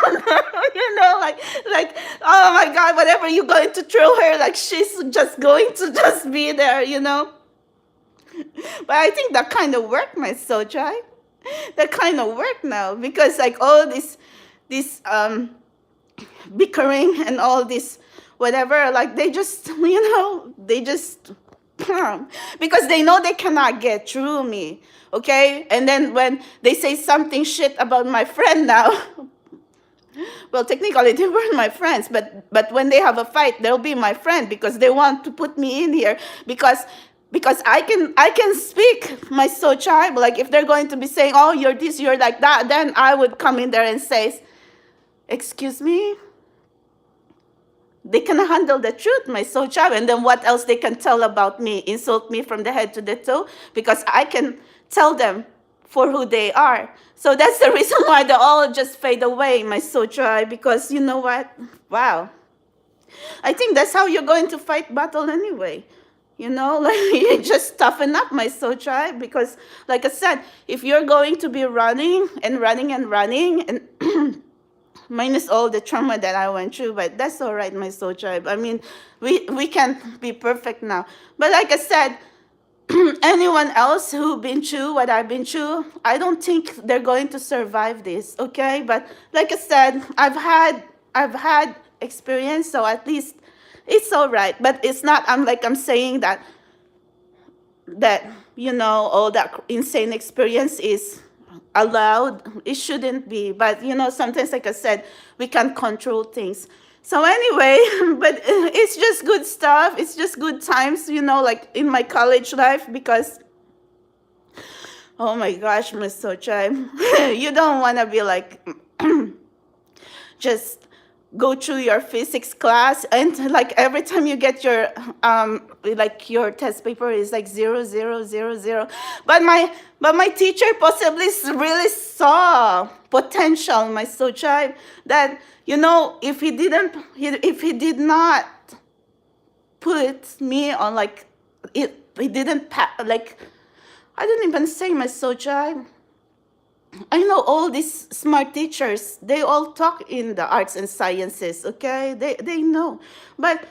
like oh my God, whatever you're going to throw her, like she's just going to just be there. But I think that kind of worked, my soul tribe. That kind of work now because like all this bickering and all this whatever, like they just because they know they cannot get through me, okay? And then when they say something shit about my friend now, well, technically they weren't my friends, but when they have a fight, they'll be my friend because they want to put me in here because I can speak my soul tribe. Like if they're going to be saying, oh, you're this, you're like that, then I would come in there and say, excuse me. They can handle the truth, my soul tribe, and then what else they can tell about me, insult me from the head to the toe, because I can tell them for who they are. So that's the reason why they all just fade away, my soul tribe, because you know what? Wow. I think that's how you're going to fight battle anyway. Like you just toughen up, my soul tribe, because like I said, if you're going to be running and running and running and minus all the trauma that I went through, but that's all right, my soul tribe. I mean, we can't be perfect now. But like I said, anyone else who been through what I've been through, I don't think they're going to survive this, okay? But like I said, I've had experience, so at least it's all right. But it's not, I'm saying that all that insane experience is allowed. It shouldn't be, but sometimes, like I said, we can't control things. So anyway, but it's just good stuff. It's just good times, like in my college life, because oh my gosh, Miss Socha, you don't want to be like just go through your physics class, and like every time you get your your test paper is like 0 0 0 0, but my teacher possibly really saw potential in my Socha, that if he did not put me on like it, he didn't like, I didn't even say my Socha. I know all these smart teachers, they all talk in the arts and sciences, okay? They know. But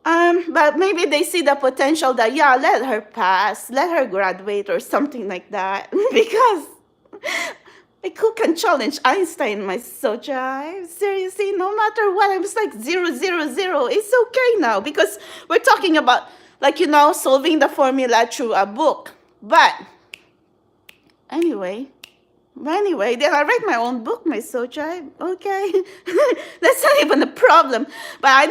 maybe they see the potential that, yeah, let her pass, let her graduate or something like that. Because like, who can challenge Einstein, my Socha? Seriously, no matter what, I was like 0 0 0. It's okay now, because we're talking about solving the formula through a book. But anyway, then I write my own book, my Socha. Okay, that's not even a problem. But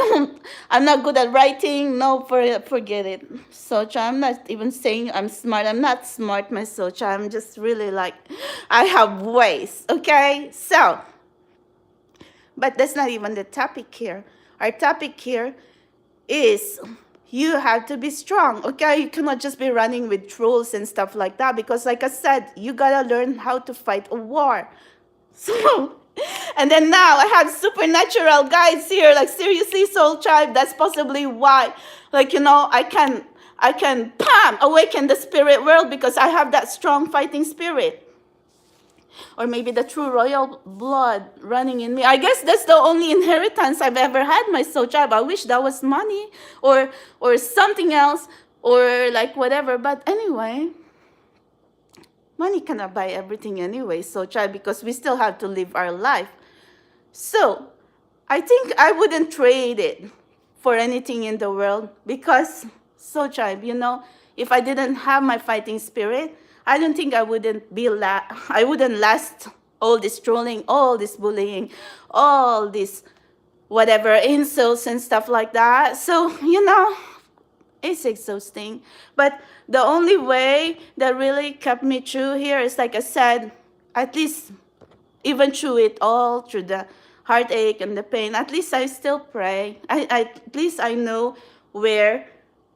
I'm not good at writing. No, forget it, Socha. I'm not even saying I'm smart. I'm not smart, my Socha. I'm just really I have ways. Okay, so, but that's not even the topic here. Our topic here is you have to be strong, okay? You cannot just be running with trolls and stuff like that, because like I said, you gotta learn how to fight a war. So, and then now I have supernatural guides here, like seriously, soul tribe, that's possibly why, I can awaken the spirit world, because I have that strong fighting spirit. Or maybe the true royal blood running in me. I guess that's the only inheritance I've ever had, my soul tribe. I wish that was money or something else, or like whatever. But anyway, money cannot buy everything anyway, soul tribe, because we still have to live our life. So I think I wouldn't trade it for anything in the world, because soul tribe, if I didn't have my fighting spirit, I don't think I wouldn't I wouldn't last all this trolling, all this bullying, all this whatever insults and stuff like that. So, it's exhausting. But the only way that really kept me through here is, like I said, at least even through it all, through the heartache and the pain, at least I still pray. At least I know where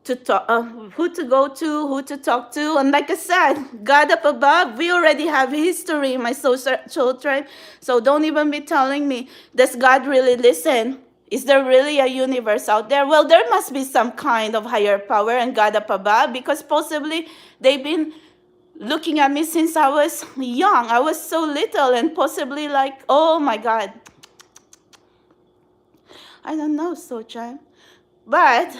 to talk, who to go to, who to talk to. And like I said, God up above, we already have history, my soul tribe. So don't even be telling me, does God really listen? Is there really a universe out there? Well, there must be some kind of higher power and God up above, because possibly they've been looking at me since I was young. I was so little, and possibly like, oh my God. I don't know, soul tribe. But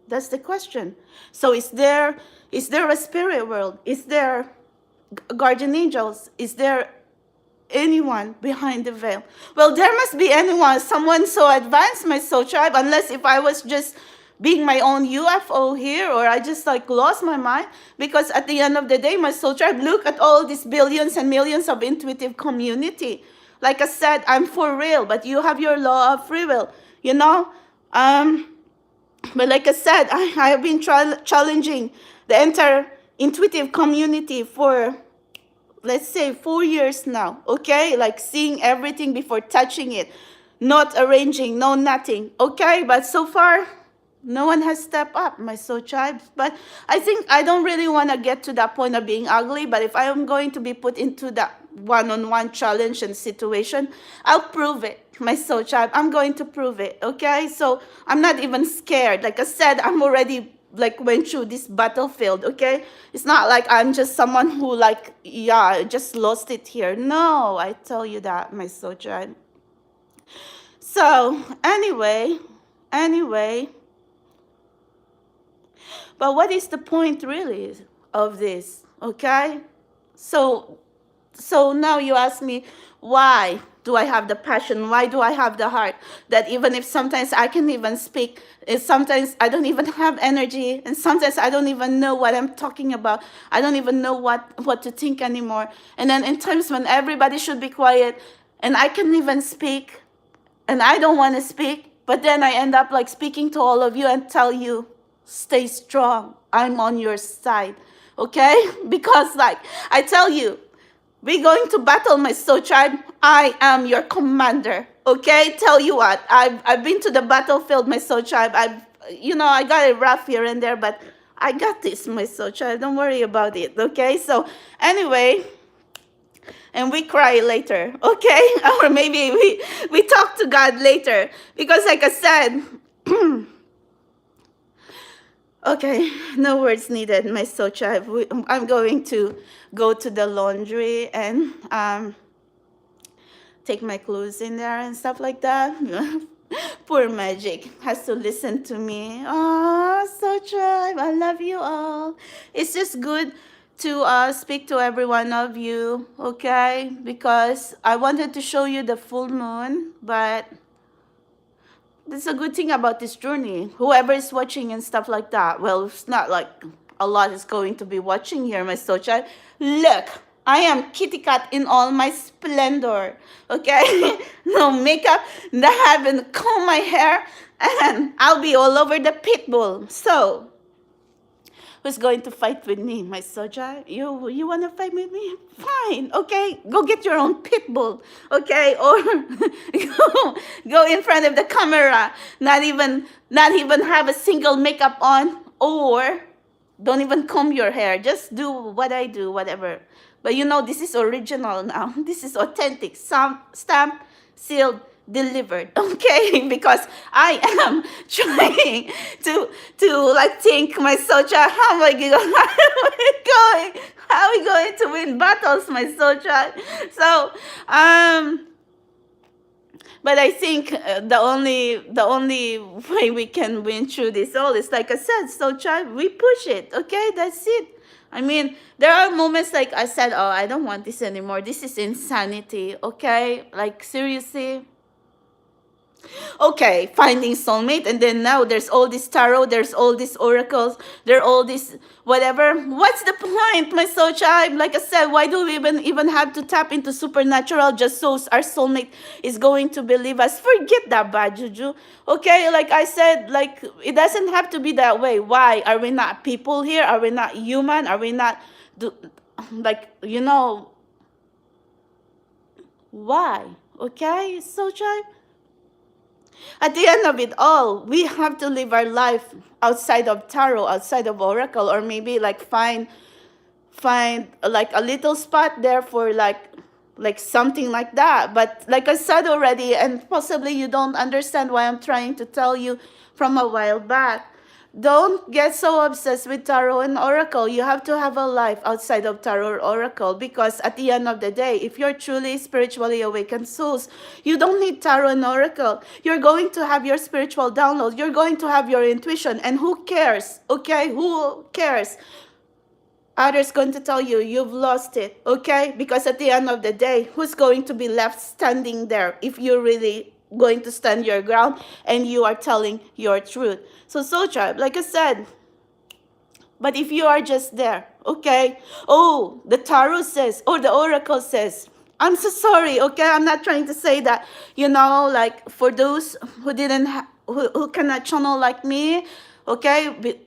that's the question. So is there a spirit world? Is there guardian angels? Is there anyone behind the veil? Well, there must be someone so advanced, my soul tribe, unless if I was just being my own UFO here, or I just lost my mind. Because at the end of the day, my soul tribe, look at all these billions and millions of intuitive community. Like I said, I'm for real, but you have your law of free will, But like I said, I have been challenging the entire intuitive community for, let's say, 4 years now, okay? Like seeing everything before touching it, not arranging, no nothing, okay? But so far, no one has stepped up, my soul tribe. But I think I don't really want to get to that point of being ugly, but if I am going to be put into that one-on-one challenge and situation, I'll prove it, my soul child. I'm going to prove it, okay? So I'm not even scared. Like I said, I'm already like went through this battlefield, okay? It's not like I'm just someone who like, yeah, just lost it here. No, I tell you that, my soul child. So anyway, but what is the point really of this, okay? So now you ask me, why do I have the passion? Why do I have the heart? That even if sometimes I can even speak, sometimes I don't even have energy, and sometimes I don't even know what I'm talking about. I don't even know what to think anymore. And then in times when everybody should be quiet, and I can even speak, and I don't want to speak, but then I end up like speaking to all of you and tell you, stay strong. I'm on your side, okay? Because like I tell you, we're going to battle, my soul tribe. I am your commander, okay? Tell you what, I've been to the battlefield, my soul tribe. I got it rough here and there, but I got this, my soul tribe. Don't worry about it, okay? So anyway, and we cry later, okay? Or maybe we talk to God later, because like I said, okay, no words needed, my soul child. I'm going to go to the laundry and take my clothes in there and stuff like that. Poor Magic has to listen to me. Oh, soul tribe, I love you all. It's just good to speak to every one of you, okay? Because I wanted to show you the full moon, but that's a good thing about this journey. Whoever is watching and stuff like that, well, it's not like a lot is going to be watching here, my soul child. Look, I am kitty cat in all my splendor, okay? No makeup, not having to comb my hair, and I'll be all over the pit bull. So, who's going to fight with me, my soul child? You want to fight with me? Fine, okay? Go get your own pit bull, okay? Or go in front of the camera, not even have a single makeup on, or don't even comb your hair. Just do what I do, whatever. But this is original now. This is authentic. Stamp, sealed, delivered, okay? Because I am trying to like think my soul child, how am I going to win battles, my soul child? So but I think the only way we can win through this all is, like I said, soul child, we push it, okay? That's it. I mean, there are moments like I said, oh, I don't want this anymore. This is insanity, okay? Like, seriously? Okay, finding soulmate, and then now there's all this tarot, there's all these oracles, there are all this whatever. What's the point, my soul child? Like I said, why do we even have to tap into supernatural just so our soulmate is going to believe us? Forget that bad juju, okay? Like I said, like it doesn't have to be that way. Why? Are we not people here? Are we not human? Are we not why? Okay, soul child? At the end of it all, we have to live our life outside of tarot, outside of oracle, or maybe like find like a little spot there for like something like that. But like I said already, and possibly you don't understand why I'm trying to tell you from a while back, don't get so obsessed with tarot and oracle. You have to have a life outside of tarot or oracle, because at the end of the day, if you're truly spiritually awakened souls, you don't need tarot and oracle. You're going to have your spiritual downloads. You're going to have your intuition. And who cares? Okay? Who cares? Others going to tell you you've lost it, okay? Because at the end of the day, who's going to be left standing there if you're really going to stand your ground and you are telling your truth? So soul tribe, like I said, but if you are just there, okay? Oh, the tarot says, or the oracle says, I'm so sorry, okay? I'm not trying to say that, like for those who who cannot channel like me, okay?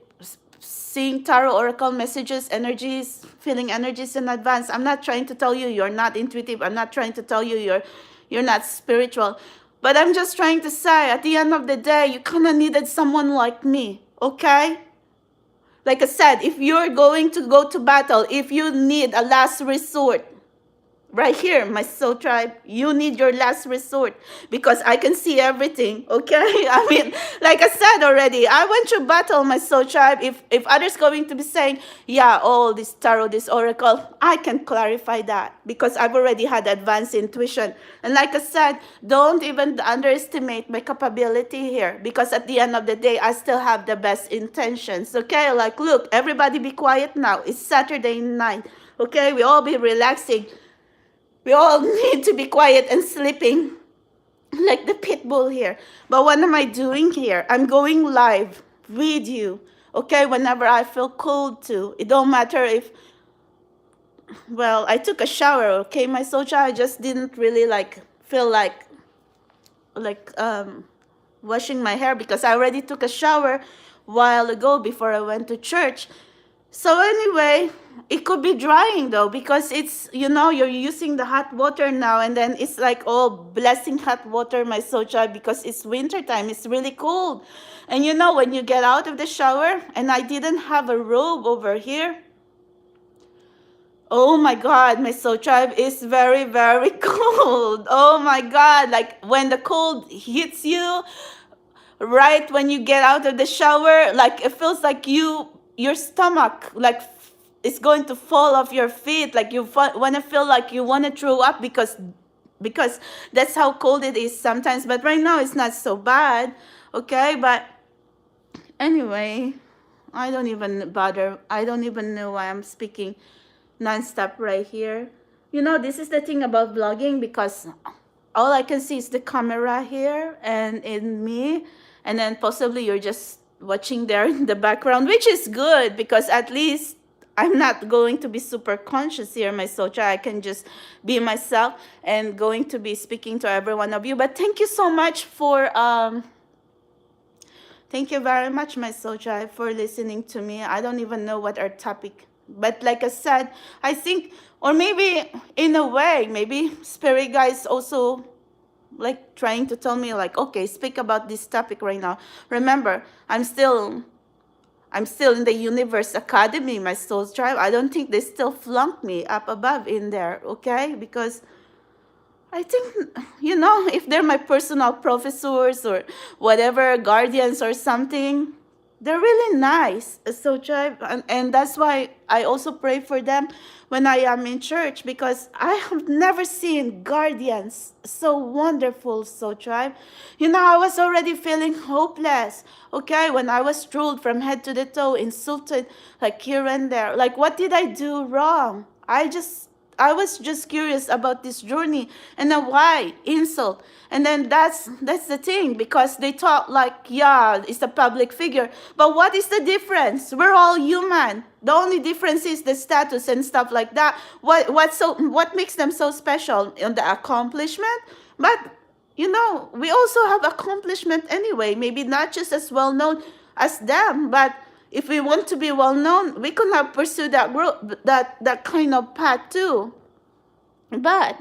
Seeing tarot, oracle messages, energies, feeling energies in advance. I'm not trying to tell you you're not intuitive. I'm not trying to tell you you're not spiritual. But I'm just trying to say, at the end of the day, you kind of needed someone like me, okay? Like I said, if you're going to go to battle, if you need a last resort, right here, my soul tribe, you need your last resort because I can see everything. Okay, I mean, like I said already, I went through battle, my soul tribe. If others going to be saying, yeah, oh, this tarot, this oracle, I can clarify that because I've already had advanced intuition. And like I said, don't even underestimate my capability here because at the end of the day, I still have the best intentions. Okay, like look, everybody be quiet now. It's Saturday night. Okay, we all be relaxing. We all need to be quiet and sleeping like the pit bull here. But what am I doing here? I'm going live with you. Okay, whenever I feel cold to. It don't matter if, well, I took a shower, okay, my soldier. I just didn't really feel like washing my hair because I already took a shower while ago before I went to church. So anyway, it could be drying though because it's, you're using the hot water now and then it's like all blessing hot water, my socha, because it's winter time. It's really cold. And when you get out of the shower, and I didn't have a robe over here. Oh my God, my soul tribe is very, very cold. Oh my God, like when the cold hits you, right when you get out of the shower, like it feels like your stomach it's going to fall off your feet, like you want to feel like you want to throw up because that's how cold it is sometimes. But right now it's not so bad, okay? But anyway, I don't even bother. I don't even know why I'm speaking nonstop right here. This is the thing about vlogging because all I can see is the camera here and in me, and then possibly you're just watching there in the background, which is good because at least I'm not going to be super conscious here, my socha. I can just be myself and going to be speaking to every one of you. But thank you so much thank you very much, my socha, for listening to me. I don't even know what our topic, but like I said, I think, or maybe in a way, maybe spirit guys also like trying to tell me like, okay, speak about this topic right now. Remember, I'm still in the Universe Academy, my soul tribe. I don't think they still flunk me up above in there, okay? Because I think, if they're my personal professors or whatever, guardians or something, they're really nice, soul tribe. And that's why I also pray for them when I am in church, because I have never seen guardians so wonderful, soul tribe. I was already feeling hopeless, okay, when I was trolled from head to the toe, insulted like here and there. Like, what did I do wrong? I was just curious about this journey, and then why insult? And then that's the thing, because they talk like, yeah, it's a public figure. But what is the difference? We're all human. The only difference is the status and stuff like that. What makes them so special? In the accomplishment? But we also have accomplishment anyway. Maybe not just as well known as them, but if we want to be well known, we could have pursued that kind of path too. But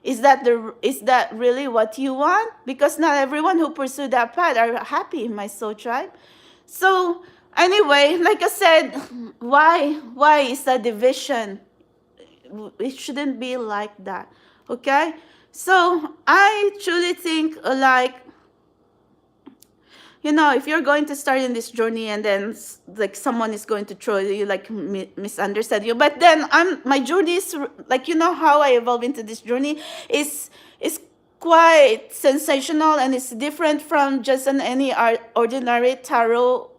is that really what you want? Because not everyone who pursue that path are happy in my soul tribe. So anyway, like I said, why is that division? It shouldn't be like that. Okay? So I truly think if you're going to start in this journey and then like someone is going to throw you, like misunderstand you, but then my journey is like, how I evolve into this journey is quite sensational, and it's different from just any ordinary tarot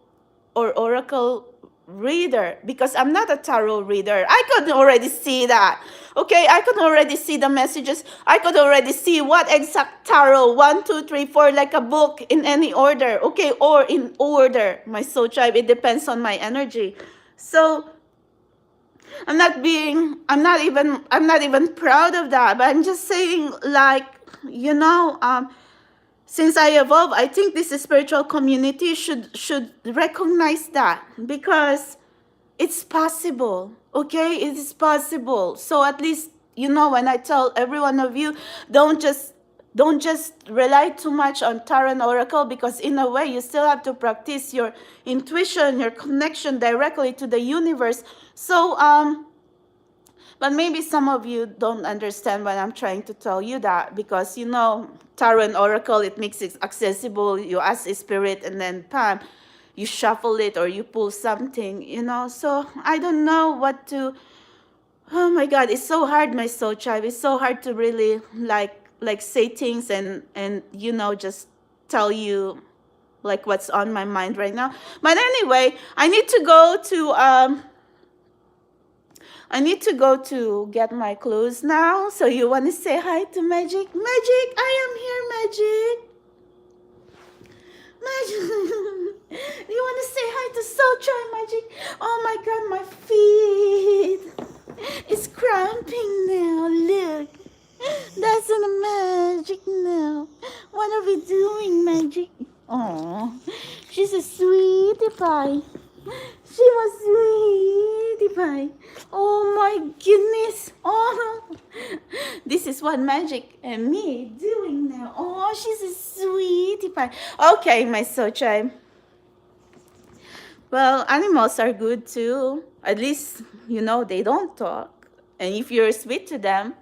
or oracle reader, because I'm not a tarot reader. I could already see that. Okay, I could already see the messages. I could already see what exact tarot, 1, 2, 3, 4, like a book in any order. Okay, or in order, my soul tribe. It depends on my energy. So I'm not even proud of that, but I'm just saying, like, since I evolve, I think this spiritual community should recognize that, because it's possible, okay? It is possible. So at least, when I tell every one of you, don't just rely too much on tarot and oracle, because in a way you still have to practice your intuition, your connection directly to the universe. So But maybe some of you don't understand what I'm trying to tell you, that because tarot and oracle, it makes it accessible. You ask a spirit and then bam, you shuffle it or you pull something. So I don't know what to. Oh my God, it's so hard, my soul tribe. It's so hard to really like say things and just tell you like what's on my mind right now. But anyway, I need to go to get my clothes now. So you want to say hi to Magic? Magic, I am here, Magic. Magic. You want to say hi to Soul Tribe, Magic? Oh my God, my feet. It's cramping now. Look. That's in the Magic now. What are we doing, Magic? Oh, she's a sweetie pie. She was sweetie pie. Oh my goodness. Oh, this is what Magic and me doing now. Oh, she's a sweetie pie. Okay, my soul tribe. Well, animals are good too. At least, they don't talk. And if you're sweet to them,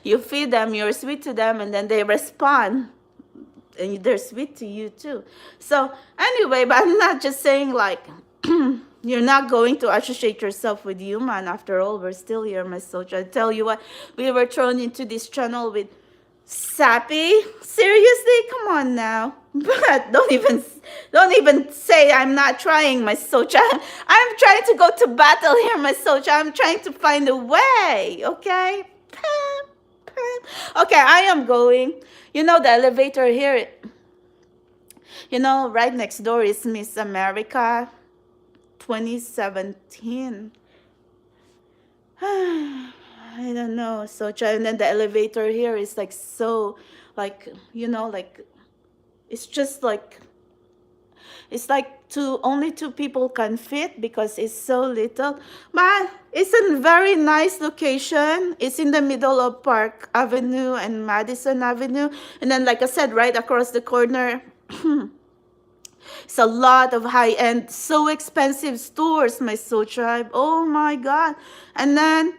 you feed them, you're sweet to them, and then they respond. And they're sweet to you too. So, anyway, but I'm not just saying like, you're not going to associate yourself with human. After all, we're still here, my soul. I tell you what, we were thrown into this channel with sappy. Seriously, come on now. But don't even say I'm not trying, my soul. I'm trying to go to battle here, my soul. I'm trying to find a way. Okay. Okay, I am going. The elevator here. Right next door is Miss America 2017. I don't know. So, and then the elevator here is like so, like, like, it's just like, it's like only two people can fit because it's so little. But it's a very nice location. It's in the middle of Park Avenue and Madison Avenue. And then, like I said, right across the corner, it's a lot of high-end, so expensive stores, my soul tribe. Oh my God. And then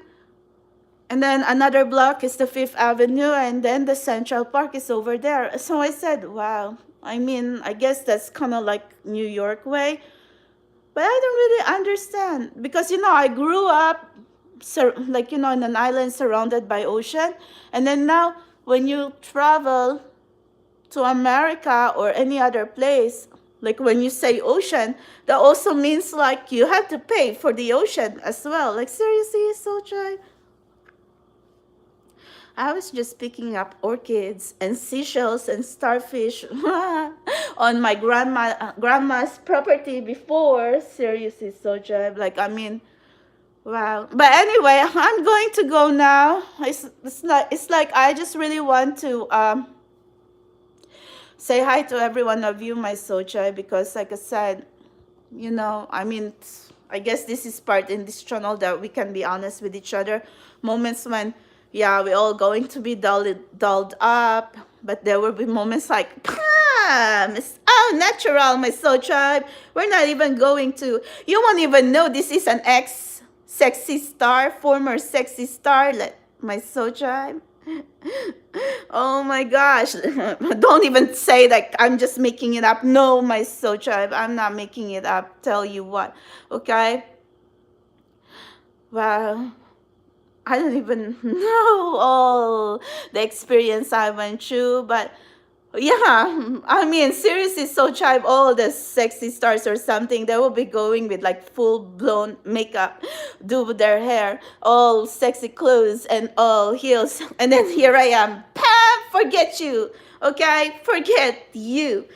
another block is the Fifth Avenue, and then the Central Park is over there. So I said, wow. I mean, I guess that's kind of like New York way. But I don't really understand. Because, I grew up, in an island surrounded by ocean. And then now, when you travel to America or any other place, like when you say ocean, that also means like you have to pay for the ocean as well. Like seriously, so try. I was just picking up orchids and seashells and starfish on my grandma's property before. Seriously, so jive. Like, I mean, wow. But anyway, I'm going to go now. It's like I just really want to say hi to every one of you, my Sochai, because like I said, I mean, I guess this is part in this channel that we can be honest with each other. Moments when, yeah, we're all going to be dulled up, but there will be moments like, Pam, it's all natural, my soul tribe. We're not even going to, you won't even know this is an ex-sexy star, former sexy starlet, my soul tribe. Oh my gosh. Don't even say that I'm just making it up. No, my soul tribe, I'm not making it up. Tell you what, okay? Well, I don't even know all the experience I went through, but yeah, I mean, seriously, so tribe, all the sexy stars or something, they will be going with like full-blown makeup, do their hair, all sexy clothes and all heels. And then here I am, Pam, forget you, okay? Forget you.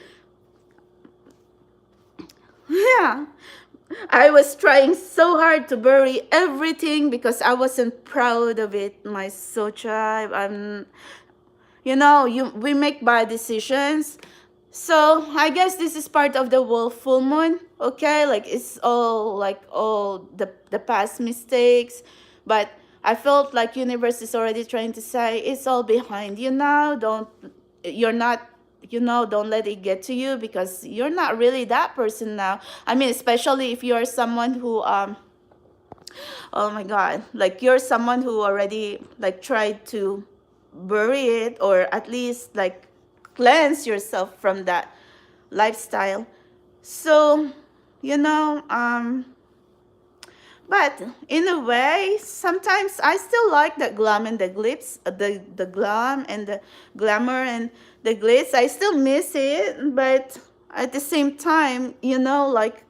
Yeah. I was trying so hard to bury everything because I wasn't proud of it, my soul tribe. We make bad decisions. So I guess this is part of the full moon, okay? Like it's all the past mistakes, but I felt like universe is already trying to say it's all behind you now. Don't let it get to you because you're not really that person now. I mean, especially if you're someone who Oh my God. Like you're someone who already like tried to bury it, or at least like cleanse yourself from that lifestyle. So, you know, but in a way, sometimes I still like the glam and the glitz, the glam and the glamour and the glitz. I still miss it, but at the same time, like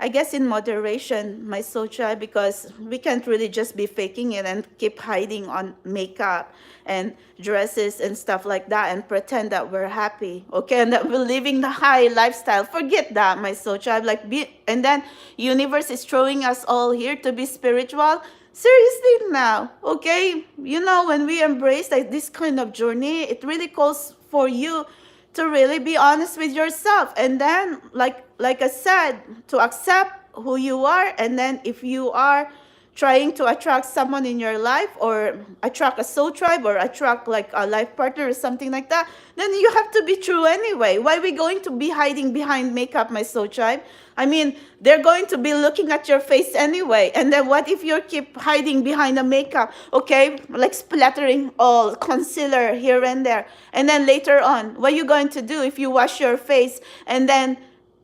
I guess in moderation, my Socha, because we can't really just be faking it and keep hiding on makeup and dresses and stuff like that and pretend that we're happy, okay, and that we're living the high lifestyle. Forget that, my Socha. Like, and then universe is throwing us all here to be spiritual. Seriously now, okay? When we embrace like this kind of journey, it really calls for you to really be honest with yourself, and then like I said, to accept who you are. And then if you are trying to attract someone in your life, or attract a soul tribe, or attract like a life partner or something like that, then you have to be true anyway. Why are we going to be hiding behind makeup, my soul tribe? I mean, they're going to be looking at your face anyway. And then what if you keep hiding behind the makeup, okay? Like splattering all concealer here and there. And then later on, what are you going to do if you wash your face and then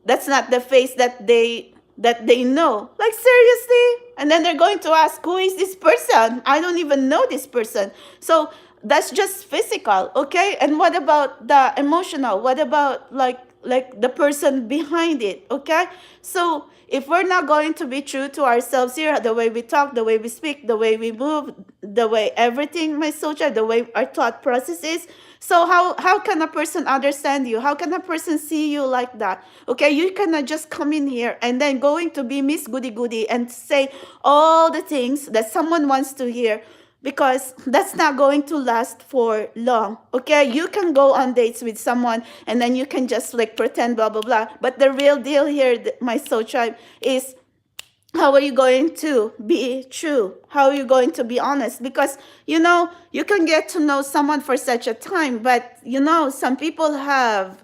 that's not the face that they know? Like, seriously? And then they're going to ask, who is this person? I don't even know this person. So that's just physical, okay? And what about the emotional? What about like the person behind it, okay? So if we're not going to be true to ourselves here, the way we talk, the way we speak, the way we move, the way everything, my soldier, the way our thought process is, so how can a person understand you? How can a person see you like that? Okay, you cannot just come in here and then going to be Miss Goody Goody and say all the things that someone wants to hear, because that's not going to last for long. Okay, you can go on dates with someone and then you can just like pretend blah blah blah, but the real deal here, my soul tribe, is how are you going to be true? How are you going to be honest? Because you can get to know someone for such a time, but some people have,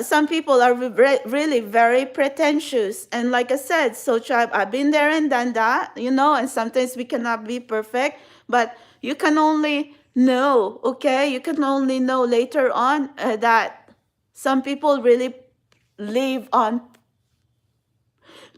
some people are really very pretentious. And like I said, so tribe, I've been there and done that, and sometimes we cannot be perfect, but you can only know, okay? You can only know later on that some people really live on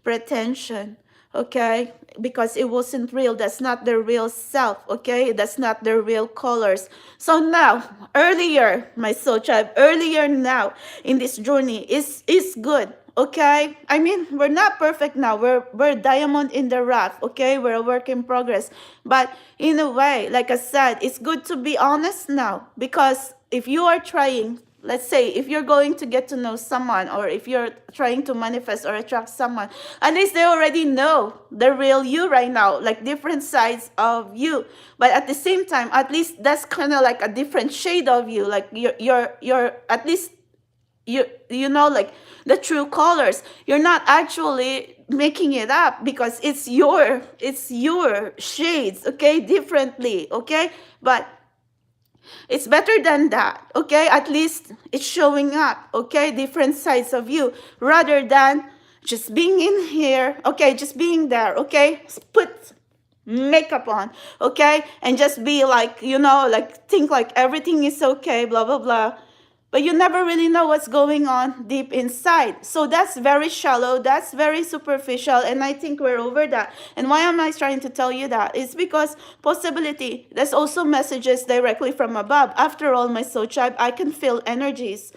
pretension, okay? Because it wasn't real. That's not their real self, okay? That's not their real colors. So now, earlier, my soul tribe, earlier now in this journey is good, okay? I mean, we're not perfect now. We're diamond in the rough, okay? We're a work in progress. But in a way, like I said, it's good to be honest now, because if you are trying, let's say if you're going to get to know someone, or if you're trying to manifest or attract someone, at least they already know the real you right now, like different sides of you. But at the same time, at least that's kind of like a different shade of you, like you're at least like the true colors. You're not actually making it up, because it's your shades, okay, differently, okay? But it's better than that, okay? At least it's showing up, okay? Different sides of you, rather than just being in here, okay? Just being there, okay? Put makeup on, okay? And just be like, like think like everything is okay, blah, blah, blah. But you never really know what's going on deep inside. So that's very shallow. That's very superficial. And I think we're over that. And why am I trying to tell you that? It's because possibility, there's also messages directly from above. After all, my soul tribe, I can feel energies.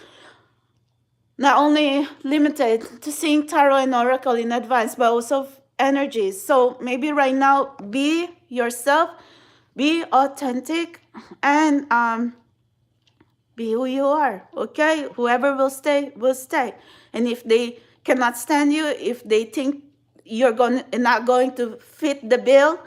Not only limited to seeing tarot and oracle in advance, but also energies. So maybe right now, be yourself, be authentic, and be who you are, okay? Whoever will stay, will stay. And if they cannot stand you, if they think you're not going to fit the bill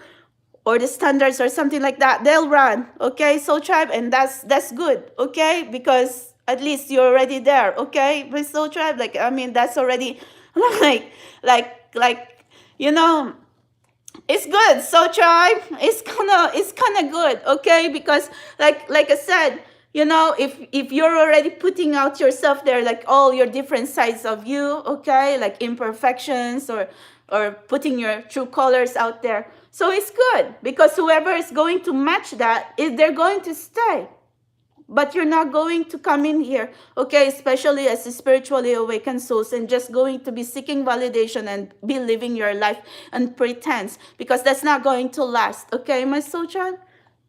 or the standards or something like that, they'll run, okay? Soul tribe, and that's good, okay? Because at least you're already there, okay? With soul tribe, like, I mean, that's already like it's good. Soul tribe, it's kind of good, okay? Because like I said, you know, if you're already putting out yourself there, like all your different sides of you, okay, like imperfections, or putting your true colors out there, so it's good, because whoever is going to match that, they're going to stay. But you're not going to come in here, okay, especially as a spiritually awakened souls, and just going to be seeking validation and be living your life and pretense, because that's not going to last, okay, my soul child?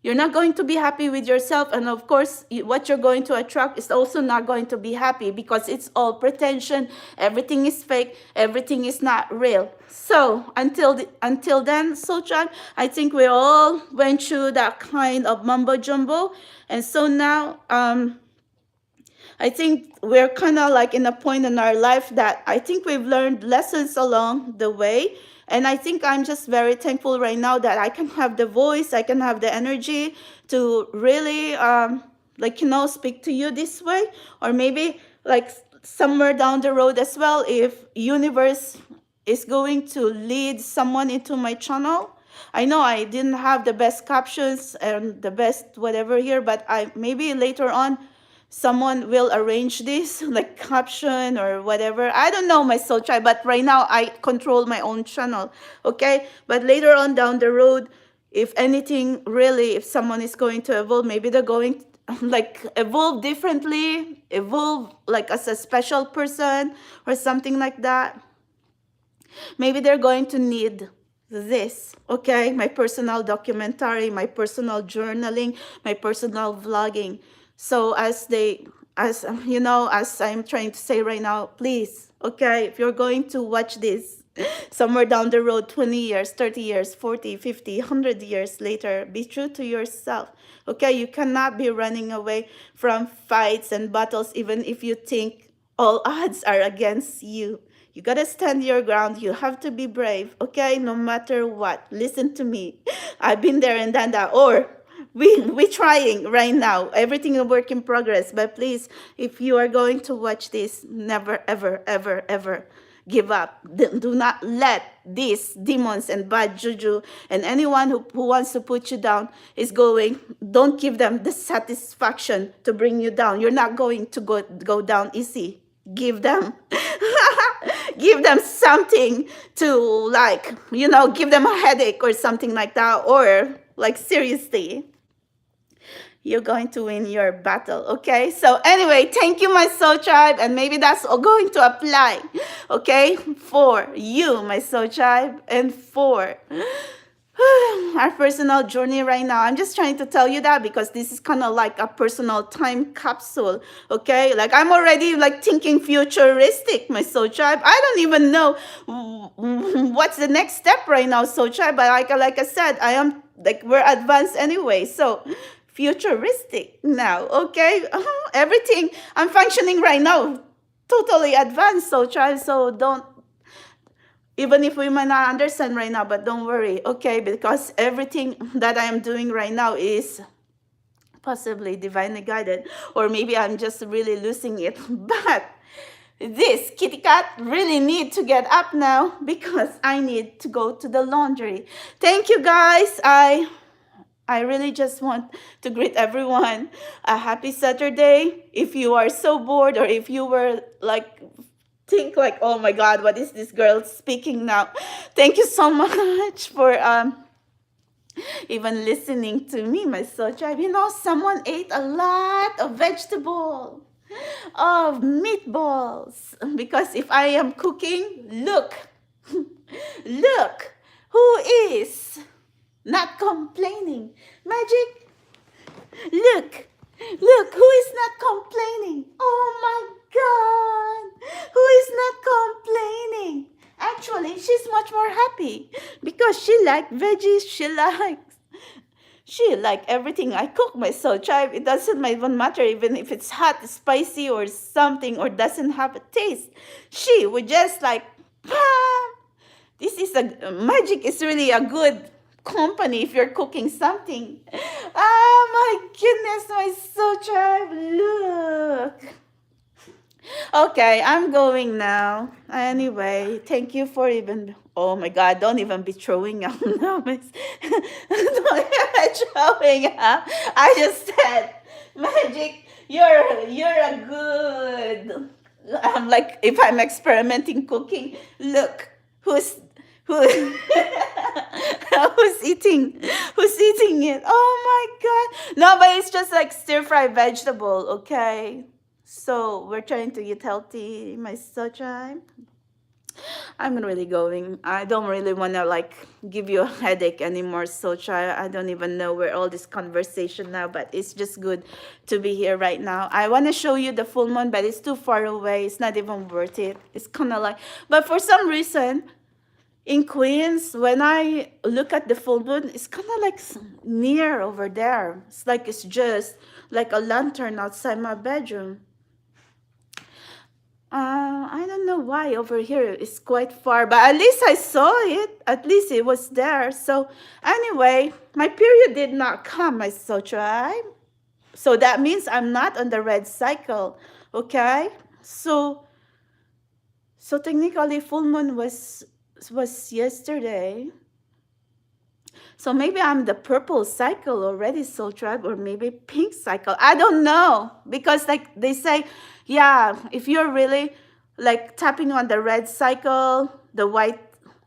You're not going to be happy with yourself, and of course, what you're going to attract is also not going to be happy, because it's all pretension. Everything is fake. Everything is not real. So until then, soul child, I think we all went through that kind of mumbo jumbo, and so now I think we're kind of like in a point in our life that I think we've learned lessons along the way. And I think I'm just very thankful right now that I can have the voice, I can have the energy to really, like, you know, speak to you this way. Or maybe like somewhere down the road as well, if universe is going to lead someone into my channel. I know I didn't have the best captions and the best whatever here, but I maybe later on someone will arrange this like caption or whatever. I don't know, my soul tribe, but right now I control my own channel, okay? But later on down the road, if anything really, if someone is going to evolve, maybe they're going like evolve differently, evolve like as a special person or something like that. Maybe they're going to need this, okay? My personal documentary, my personal journaling, my personal vlogging. So as you know, as I'm trying to say right now, please, okay, if you're going to watch this somewhere down the road, 20 years, 30 years, 40, 50, 100 years later, be true to yourself, okay? You cannot be running away from fights and battles, even if you think all odds are against you. You gotta stand your ground. You have to be brave, okay? No matter what. Listen to me. I've been there and done that. Or we trying right now. Everything a work in progress. But please, if you are going to watch this, never, ever, ever, ever give up. Do not let these demons and bad juju and anyone who wants to put you down is going, don't give them the satisfaction to bring you down. You're not going to go down easy. Give them give them something to, like, you know, give them a headache or something like that, or like seriously, you're going to win your battle, okay? So anyway, thank you, my soul tribe, and maybe that's all going to apply, okay, for you, my soul tribe, and for our personal journey right now. I'm just trying to tell you that because this is kind of like a personal time capsule, okay? Like I'm already like thinking futuristic, my soul tribe. I don't even know what's the next step right now, soul tribe, but like I said, I am like, we're advanced anyway, so futuristic now, okay? Everything I'm functioning right now, totally advanced, soul tribe, so don't, even if we might not understand right now, but don't worry, okay? Because everything that I am doing right now is possibly divinely guided, or maybe I'm just really losing it. But this kitty cat really need to get up now because I need to go to the laundry. Thank you, guys. I really just want to greet everyone a happy Saturday. If you are so bored, or if you were like, think like, oh my God, what is this girl speaking now? Thank you so much for even listening to me, my soul tribe. You know, someone ate a lot of vegetable, of meatballs, because if I am cooking, look, look, who is not complaining? Magic, look, look, who is not complaining? Oh my God, who is not complaining? Actually, she's much more happy because she likes veggies, she like everything I cook, my soul tribe. It doesn't even matter even if it's hot, spicy, or something, or doesn't have a taste. She would just like, ah, this is a magic is really a good company if you're cooking something. Oh my goodness, my soul tribe, look. Okay, I'm going now. Anyway, thank you for even Oh my God, don't even be throwing up now, miss. Don't even be throwing up. I just said, Magic, you're a good. I'm like, if I'm experimenting cooking, look, who's who who's eating it? Oh my God. No, but it's just like stir fry vegetable, okay? So we're trying to eat healthy, my sunshine. I'm really going. I don't really want to like give you a headache anymore, so I don't even know where all this conversation now, but it's just good to be here right now. I want to show you the full moon, but it's too far away. It's not even worth it. It's kind of like, but for some reason in Queens, when I look at the full moon, it's kind of like near over there. It's like it's just like a lantern outside my bedroom. I don't know why over here it's quite far, but at least I saw it. At least it was there. So anyway, my period did not come, I so try. So that means I'm not on the red cycle. Okay? So technically full moon was yesterday. So maybe I'm the purple cycle already, Soul Tribe, or maybe pink cycle. I don't know. Because like they say, yeah, if you're really like tapping on the red cycle, the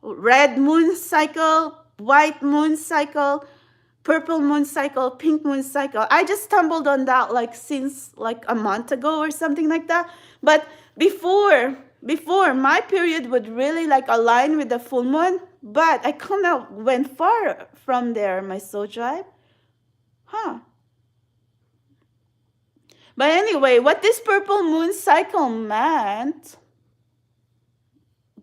red moon cycle, white moon cycle, purple moon cycle, pink moon cycle. I just stumbled on that like since like a month ago or something like that. But before my period would really like align with the full moon, but I kind of went far from there, my soul tribe. Huh. But anyway, what this purple moon cycle meant,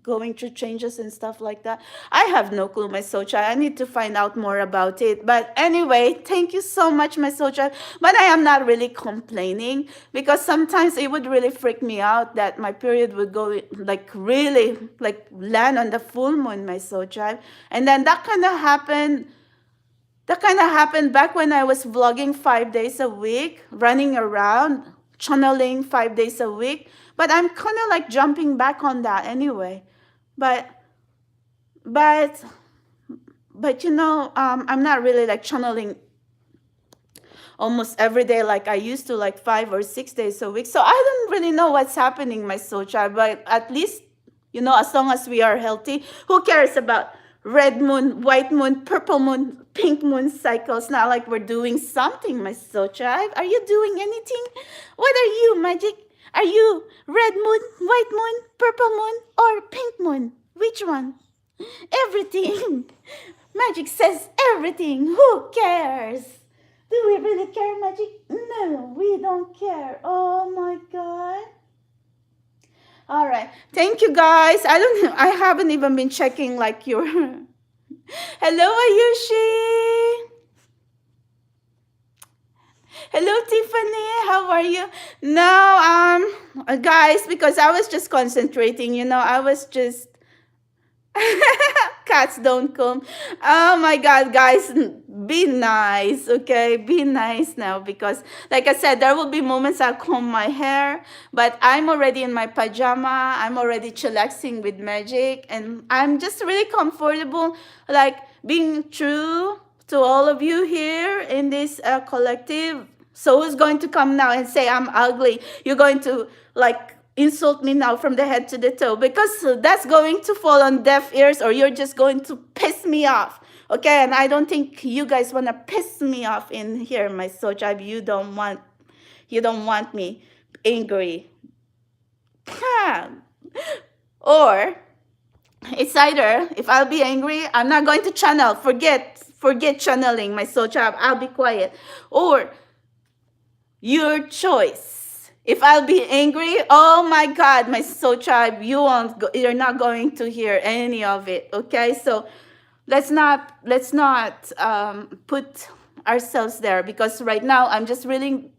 going through changes and stuff like that, I have no clue, my soul child. I need to find out more about it. But anyway, thank you so much, my soul child. But I am not really complaining, because sometimes it would really freak me out that my period would go like really like land on the full moon, my soul child. And then that kind of happened back when I was vlogging 5 days a week, running around, channeling 5 days a week. But I'm kind of like jumping back on that anyway. But you know, I'm not really like channeling almost every day like I used to, like 5 or 6 days a week. So I don't really know what's happening, my soul child. But at least, you know, as long as we are healthy, who cares about red moon, white moon, purple moon, pink moon cycles? Not like we're doing something, my soul child. Are you doing anything? What are you, Magic? Are you red moon, white moon, purple moon, or pink moon? Which one? Everything. Magic says everything. Who cares? Do we really care, Magic? No, we don't care. Oh my God. All right. Thank you, guys. I haven't even been checking like your... Hello, Ayushi. Hello, Tiffany. How are you? No, guys, because I was just concentrating, you know, I was just... Cats don't come. Oh my God, guys, be nice, okay? Be nice now, because like I said, there will be moments I'll comb my hair, but I'm already in my pajama. I'm already chillaxing with Magic, and I'm just really comfortable, like being true to all of you here in this collective. So who's going to come now and say I'm ugly? You're going to like insult me now from the head to the toe, because that's going to fall on deaf ears, or you're just going to piss me off, okay? And I don't think you guys want to piss me off in here, my soul tribe. You don't want me angry. Or it's either, if I'll be angry, I'm not going to channel. Forget channeling, my soul tribe. I'll be quiet. Or your choice. If I'll be angry, oh my God, my soul tribe, you're not going to hear any of it, okay? So let's not put ourselves there, because right now I'm just really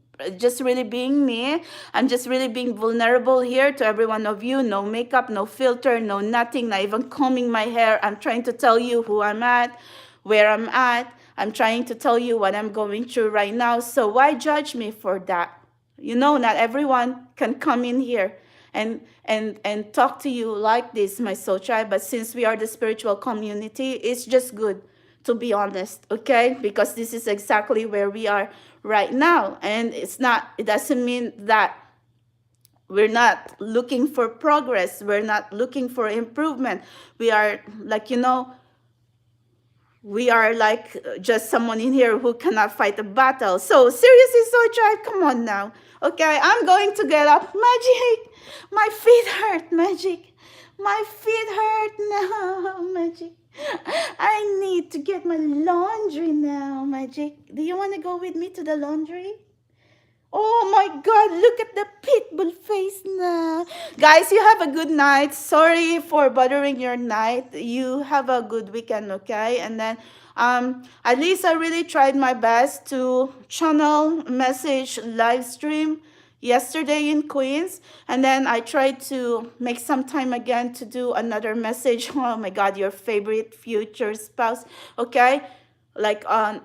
being me. I'm just really being vulnerable here to every one of you. No makeup, no filter, no nothing, not even combing my hair. I'm trying to tell you who I'm at, where I'm at. I'm trying to tell you what I'm going through right now. So why judge me for that? You know, not everyone can come in here and talk to you like this, my soul tribe. But since we are the spiritual community, it's just good to be honest, okay? Because this is exactly where we are right now. And it doesn't mean that we're not looking for progress, we're not looking for improvement. We are like, we are like just someone in here who cannot fight a battle. So seriously, soul tribe, come on now. Okay, I'm going to get up. Magic, my feet hurt. Magic, my feet hurt now. Magic, I need to get my laundry now. Magic, do you want to go with me to the laundry? Oh my God, look at the pit bull face now. Guys, you have a good night. Sorry for bothering your night. You have a good weekend, okay? And then at least I really tried my best to channel message live stream yesterday in Queens. And then I tried to make some time again to do another message. Oh my God, your favorite future spouse, okay? Like on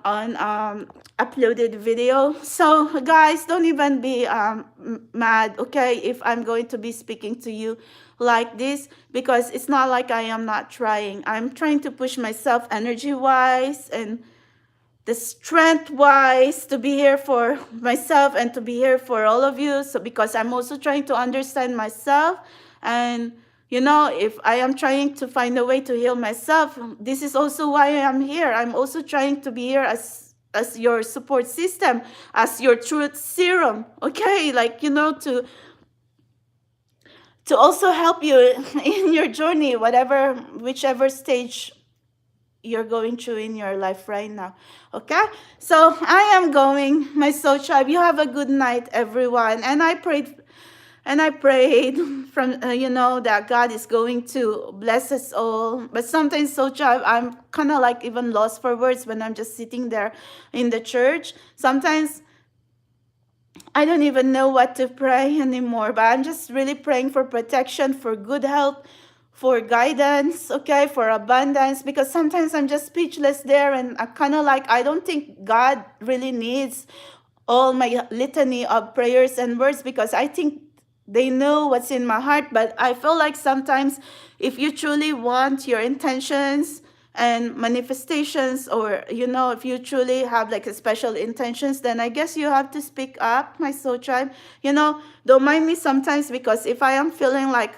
uploaded video. So guys, don't even be mad, okay, if I'm going to be speaking to you like this, because it's not like I am not trying. I'm trying to push myself energy wise and the strength wise to be here for myself and to be here for all of you. So because I'm also trying to understand myself, and if I am trying to find a way to heal myself, this is also why I am here. I'm also trying to be here as your support system, as your truth serum, okay? Like, to also help you in your journey, whichever stage you're going through in your life right now, okay? So I am going, my soul tribe. You have a good night, everyone. And I prayed from that God is going to bless us all. But sometimes, soul tribe, I'm kind of like even lost for words when I'm just sitting there in the church. Sometimes I don't even know what to pray anymore, but I'm just really praying for protection, for good health, for guidance, okay, for abundance, because sometimes I'm just speechless there, and I kind of like, I don't think God really needs all my litany of prayers and words, because I think they know what's in my heart. But I feel like sometimes if you truly want your intentions and manifestations, or if you truly have like a special intentions, then I guess you have to speak up, my soul tribe. Don't mind me sometimes, because if I am feeling like,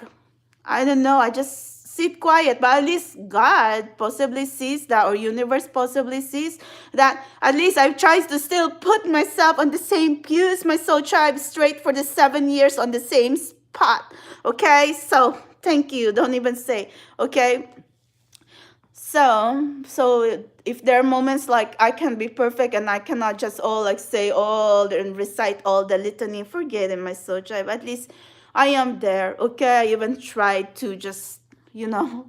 I don't know, I just sit quiet, but at least God possibly sees that, or universe possibly sees that. At least I've tried to still put myself on the same pews, my soul tribe, straight for the 7 years on the same spot, okay? So thank you, don't even say, okay? So if there are moments like I can be perfect and I cannot just say all and recite all the litany, forget it, my soul tribe. At least I am there, okay? I even tried to just,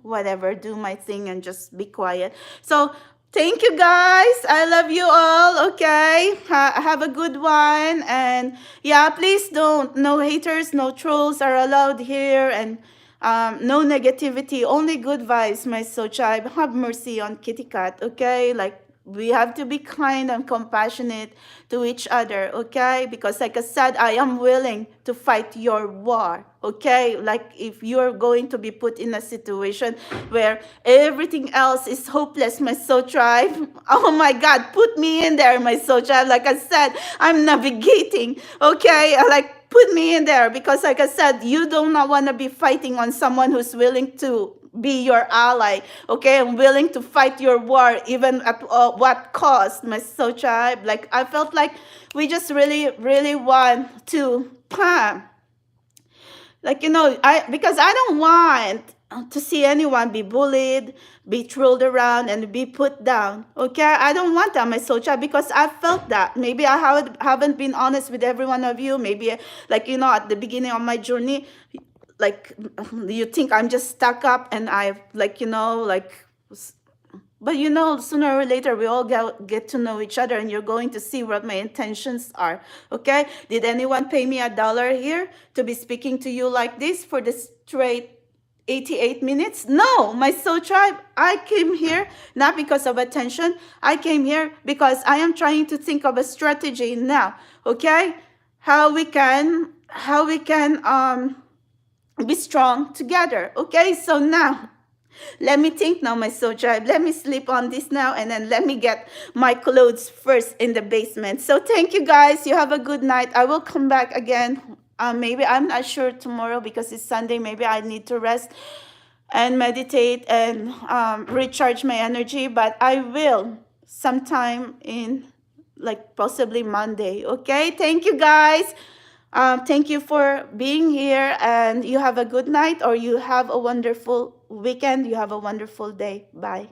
whatever, do my thing and just be quiet. So thank you, guys. I love you all, okay? Have a good one. And yeah, please don't, no haters, no trolls are allowed here. And no negativity, only good vibes, my soul tribe. Have mercy on Kitty Cat, okay? Like, we have to be kind and compassionate to each other, okay? Because like I said, I am willing to fight your war, okay? Like, if you're going to be put in a situation where everything else is hopeless, my soul tribe, oh my God, put me in there, my soul tribe. Like I said, I'm navigating, okay? Put me in there, because like I said, you do not want to be fighting on someone who's willing to be your ally, okay? I'm willing to fight your war, even at what cost, my soul tribe. Like, I felt like we just really, really want to, because I don't want to see anyone be bullied, be trolled around, and be put down, okay? I don't want that, my soul child, because I felt that. Maybe I haven't been honest with every one of you. Maybe, at the beginning of my journey, you think I'm just stuck up, and I've, but sooner or later, we all get to know each other, and you're going to see what my intentions are, okay? Did anyone pay me $1 here to be speaking to you like this for the straight 88 minutes? No, my soul tribe, I came here not because of attention. I came here because I am trying to think of a strategy now, okay? How we can be strong together. Okay, so now let me think now, my soul tribe. Let me sleep on this now, and then let me get my clothes first in the basement. So thank you guys. You have a good night. I will come back again. Maybe I'm not sure tomorrow because it's Sunday. Maybe I need to rest and meditate and recharge my energy. But I will sometime in like possibly Monday. Okay. Thank you guys. Thank you for being here, and you have a good night, or you have a wonderful weekend. You have a wonderful day. Bye.